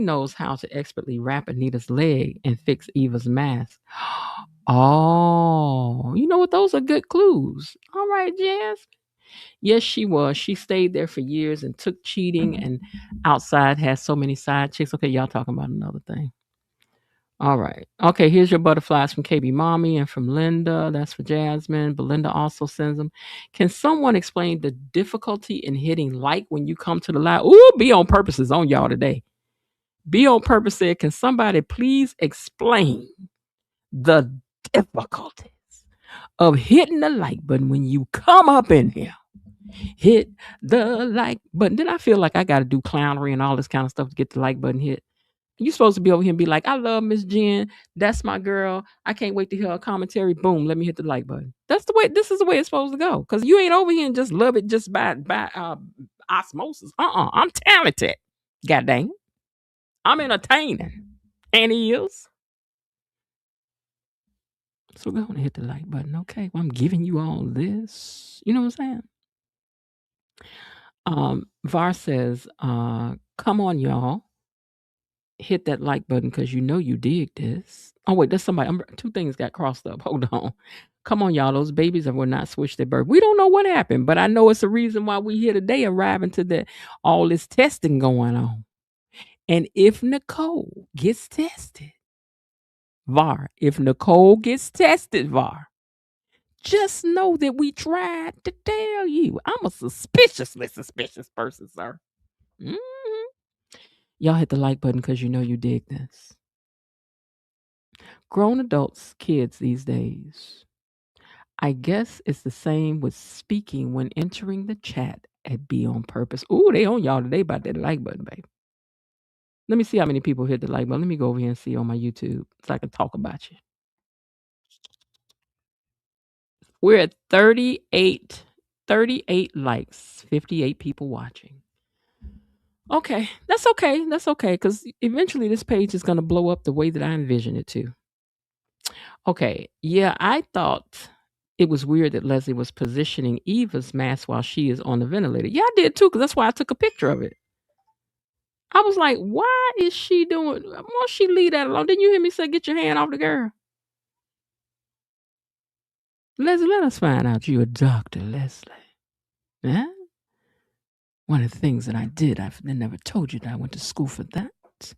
knows how to expertly wrap Anita's leg and fix Eva's mask. Oh, you know what? Those are good clues. All right, Jazz. Yes, she was. She stayed there for years and took cheating and outside has so many side chicks. Okay, y'all talking about another thing. All right. Okay, here's your butterflies from KB Mommy and from Linda. That's for Jasmine. Belinda also sends them. Can someone explain the difficulty in hitting like when you come to the live? Ooh, Be On Purpose is on y'all today. Be On Purpose said, can somebody please explain the difficulties of hitting the like button when you come up in here? Hit the like button. Then I feel like I got to do clownery and all this kind of stuff to get the like button hit. You're supposed to be over here and be like, I love Miss Jen. That's my girl. I can't wait to hear her commentary. Boom, let me hit the like button. That's the way. This is the way it's supposed to go. Because you ain't over here and just love it just by osmosis. I'm talented. God dang. I'm entertaining. And he is. So go on and hit the like button. Okay. Well, I'm giving you all this. You know what I'm saying? Var says, come on, y'all. Hit that like button because you know you dig this. Oh, wait, that's somebody. Two things got crossed up. Hold on. Come on, y'all. Those babies will not switch their birth. We don't know what happened, but I know it's a reason why we here today arriving to all this testing going on. And if Nicole gets tested, Var, just know that we tried to tell you. I'm a suspiciously suspicious person, sir. Mm-hmm. Y'all hit the like button because you know you dig this. Grown adults, kids these days. I guess it's the same with speaking when entering the chat at Be On Purpose. Ooh, they on y'all today about that like button, baby. Let me see how many people hit the like button. Let me go over here and see on my YouTube so I can talk about you. We're at 38 likes, 58 people watching. Okay, that's okay. That's okay, because eventually this page is going to blow up the way that I envision it to. Okay, yeah, I thought it was weird that Leslie was positioning Eva's mask while she is on the ventilator. Yeah, I did too, because that's why I took a picture of it. I was like, why is she doing? Why don't she leave that alone? Didn't you hear me say, get your hand off the girl? Leslie, let us find out you're a doctor, Leslie. Yeah? One of the things that I did, I never told you that I went to school for that.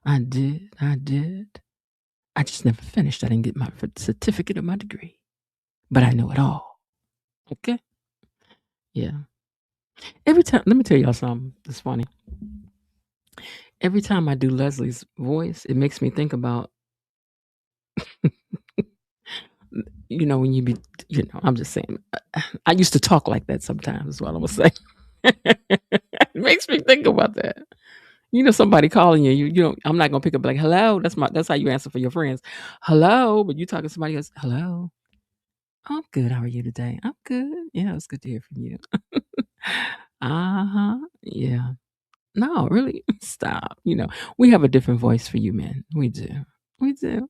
I did. I just never finished. I didn't get my certificate or my degree. But I know it all. Okay? Yeah. Every time, let me tell y'all something that's funny. Every time I do Leslie's voice, it makes me think about, when you be I'm just saying. I used to talk like that sometimes. Is what I was saying. It makes me think about that. Somebody calling you. You don't. I'm not gonna pick up like hello. That's how you answer for your friends. Hello, but you talking to somebody else. Hello. I'm good. How are you today? I'm good. Yeah, it's good to hear from you. Uh-huh. Yeah. No, really. Stop. We have a different voice for you men. We do. We do.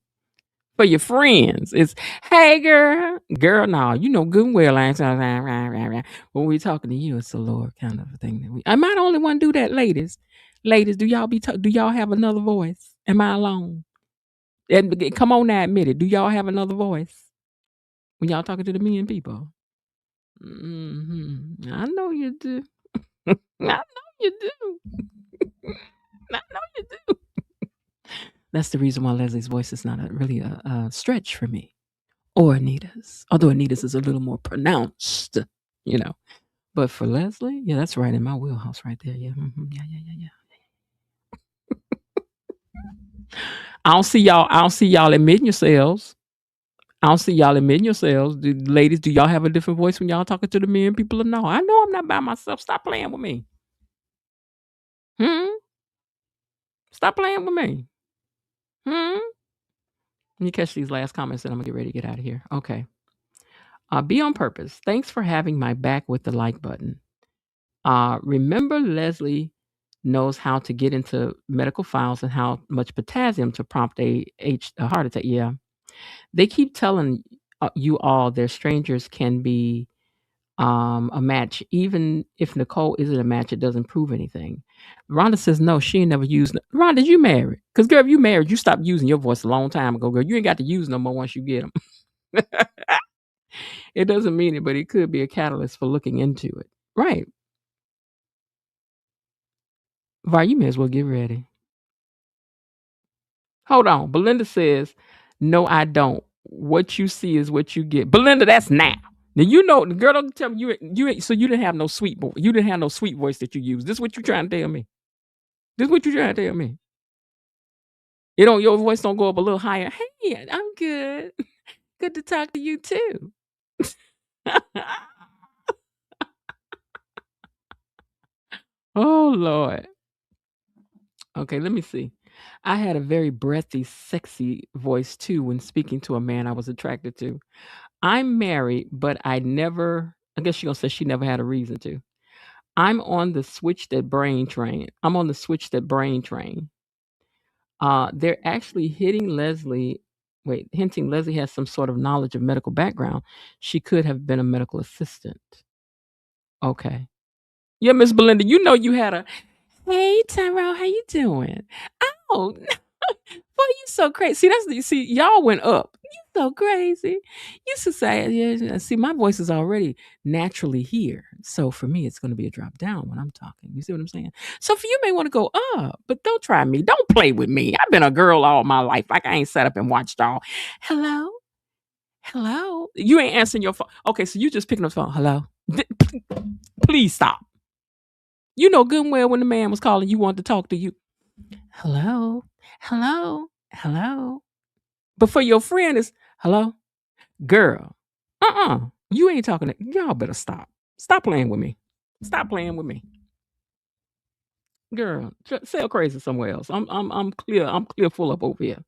For your friends, it's hey girl. Girl, no, you know good and well I ain't saying rah, rah, rah, rah. When we talking to you, it's a lower kind of a thing that am I the only one do that, ladies? Ladies, do y'all have another voice? Am I alone? And come on now, admit it. Do y'all have another voice when y'all talking to the men people? I know you do. I know you do. I know you do. That's the reason why Leslie's voice is not really a stretch for me, or Anita's. Although Anita's is a little more pronounced, you know. But for Leslie, yeah, that's right in my wheelhouse right there. Yeah, yeah. I don't see y'all. I don't see y'all admitting yourselves. I don't see y'all admitting yourselves. Ladies, do y'all have a different voice when y'all talking to the men? People know. I know I'm not by myself. Stop playing with me. Stop playing with me. Let me catch these last comments and I'm gonna get ready to get out of here. Okay. Be on purpose. Thanks for having my back with the like button. Remember, Leslie knows how to get into medical files and how much potassium to prompt a heart attack. Yeah. They keep telling you all their strangers can be a match. Even if Nicole isn't a match, it doesn't prove anything. Rhonda says no, she ain't never used. Rhonda, you married? Because girl, if you married, you stopped using your voice a long time ago, girl. You ain't got to use no more once you get them. It doesn't mean it, but it could be a catalyst for looking into it. Right. Vi, you may as well get ready. Hold on. Belinda says, no, I don't. What you see is what you get. Belinda, that's now. Now the girl don't tell me so you didn't have no sweet voice. You didn't have no sweet voice that you use. This is what you trying to tell me. This is what you trying to tell me. Your voice don't go up a little higher. Hey, I'm good. Good to talk to you too. Oh Lord. Okay, let me see. I had a very breathy, sexy voice too when speaking to a man I was attracted to. I'm married, but I guess she gonna say she never had a reason to. I'm on the switch that brain train. They're actually hinting Leslie has some sort of knowledge of medical background. She could have been a medical assistant. Okay. Yeah, Miss Belinda, you had a hey Tyrell, how you doing? Oh, boy, you so crazy. See, y'all went up. You so crazy. You should say, yeah, see, my voice is already naturally here. So for me, it's going to be a drop down when I'm talking. You see what I'm saying? So for you may want to go up, but don't try me. Don't play with me. I've been a girl all my life. Like I ain't sat up and watched y'all. Hello? Hello? You ain't answering your phone. Okay, so you just picking up the phone. Hello? Please stop. You know good and well when the man was calling, you wanted to talk to you. Hello? Hello? Hello? But for your friend, it's hello? Girl. You ain't talking to y'all better stop. Stop playing with me. Stop playing with me. Girl, sell crazy somewhere else. I'm clear full up over here.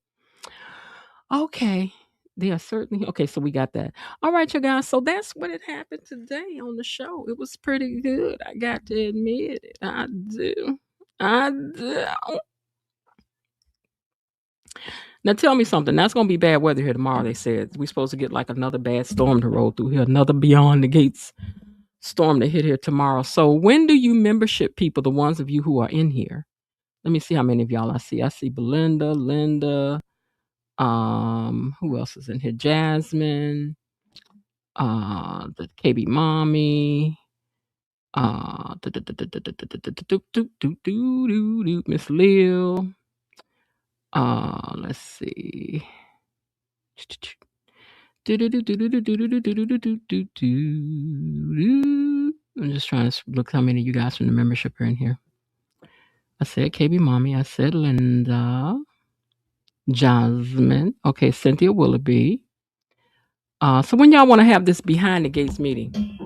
Okay. They are certainly okay, so we got that. All right, you guys. So that's what had happened today on the show. It was pretty good. I got to admit it. I do. Now tell me something. That's gonna be bad weather here tomorrow. They said we're supposed to get like another bad storm to roll through here, another beyond the gates storm to hit here tomorrow. So when do you membership people, the ones of you who are in here? Let me see how many of y'all I see. I see Belinda, Linda. Who else is in here? Jasmine. The KB Mommy. Miss Lil. Let's see. I'm just trying to look how many of you guys from the membership are in here. I said KB Mommy. I said Linda. Jasmine. Okay, Cynthia Willoughby. So when y'all want to have this behind the gates meeting?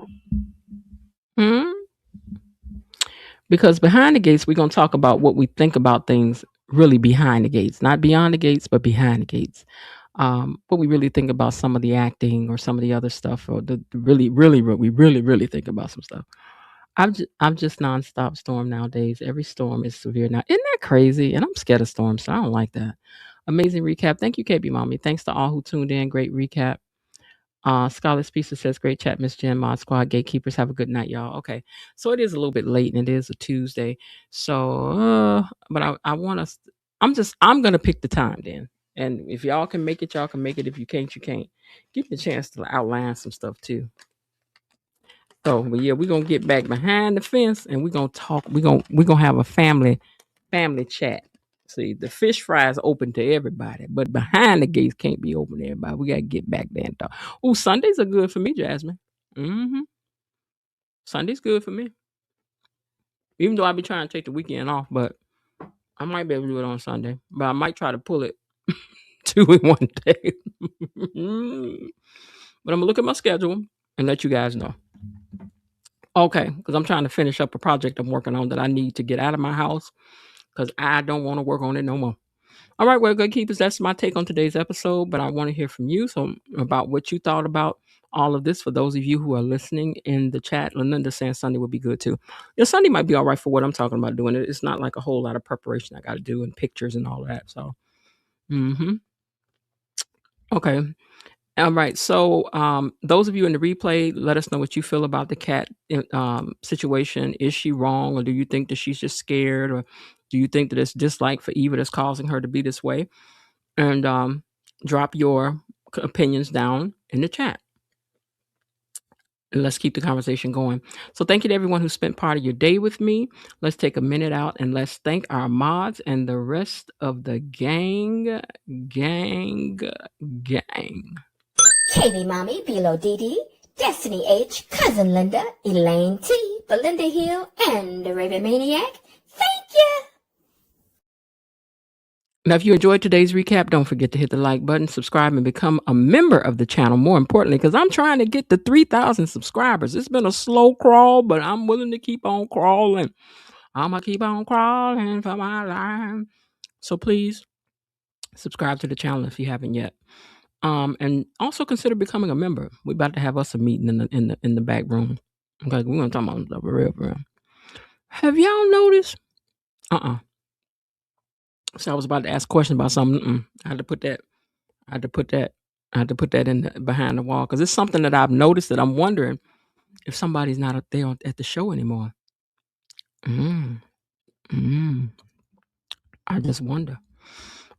Because behind the gates, we're going to talk about what we think about things really behind the gates, not beyond the gates, but behind the gates. What we really think about some of the acting or some of the other stuff, or we really think about some stuff. I'm just nonstop storm nowadays. Every storm is severe now. Isn't that crazy? And I'm scared of storms, so I don't like that. Amazing recap. Thank you, KB Mommy. Thanks to all who tuned in. Great recap. Scarlet Speaker says, great chat, Miss Jen, Mod Squad, Gatekeepers. Have a good night, y'all. Okay. So it is a little bit late and it is a Tuesday. So, but I want us, I'm going to pick the time then. And if y'all can make it, y'all can make it. If you can't, you can't. Give me a chance to outline some stuff too. So, but yeah, we're going to get back behind the fence and we're going to talk. We're going to have a family chat. See, the fish fry is open to everybody, but behind the gates can't be open to everybody. We got to get back there and talk. Oh, Sundays are good for me, Jasmine. Sunday's good for me. Even though I be trying to take the weekend off, but I might be able to do it on Sunday. But I might try to pull it 2 in one day. But I'm going to look at my schedule and let you guys know. Okay, because I'm trying to finish up a project I'm working on that I need to get out of my house because I don't want to work on it no more. All right, well, Gatekeepers, that's my take on today's episode, but I want to hear from you about what you thought about all of this. For those of you who are listening in the chat, Linda saying Sunday would be good too. Yeah, Sunday might be all right for what I'm talking about doing. It's not like a whole lot of preparation I got to do and pictures and all that. So, okay. All right. So, those of you in the replay, let us know what you feel about the cat situation. Is she wrong, or do you think that she's just scared, or do you think that it's dislike for Eva that's causing her to be this way? And drop your opinions down in the chat. And let's keep the conversation going. So thank you to everyone who spent part of your day with me. Let's take a minute out and let's thank our mods and the rest of the gang. Katie Mommy, Bilo Dee, Destiny H, Cousin Linda, Elaine T, Belinda Hill, and the Raven Maniac. Thank you! Now, if you enjoyed today's recap, don't forget to hit the like button, subscribe, and become a member of the channel. More importantly, because I'm trying to get to 3,000 subscribers. It's been a slow crawl, but I'm willing to keep on crawling. I'm going to keep on crawling for my life. So please subscribe to the channel if you haven't yet. And also consider becoming a member. We're about to have us a meeting in the back room. Okay, we're going to talk about stuff for real. Have y'all noticed? So I was about to ask a question about something. I had to put that in behind the wall because it's something that I've noticed that I'm wondering if somebody's not up there at the show anymore. I just wonder.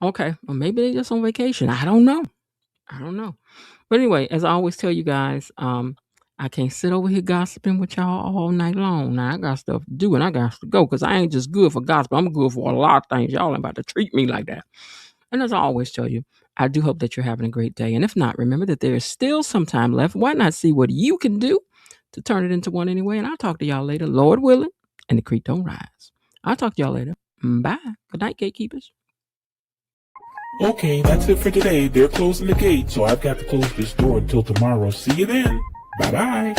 Okay, well maybe they're just on vacation. I don't know. But anyway, as I always tell you guys, I can't sit over here gossiping with y'all all night long. Now I got stuff to do and I got to go because I ain't just good for gossip. I'm good for a lot of things. Y'all ain't about to treat me like that. And as I always tell you, I do hope that you're having a great day. And if not, remember that there is still some time left. Why not see what you can do to turn it into one anyway? And I'll talk to y'all later, Lord willing, and the creek don't rise. I'll talk to y'all later. Bye. Good night, Gatekeepers. Okay, that's it for today. They're closing the gate, so I've got to close this door until tomorrow. See you then. Bye-bye.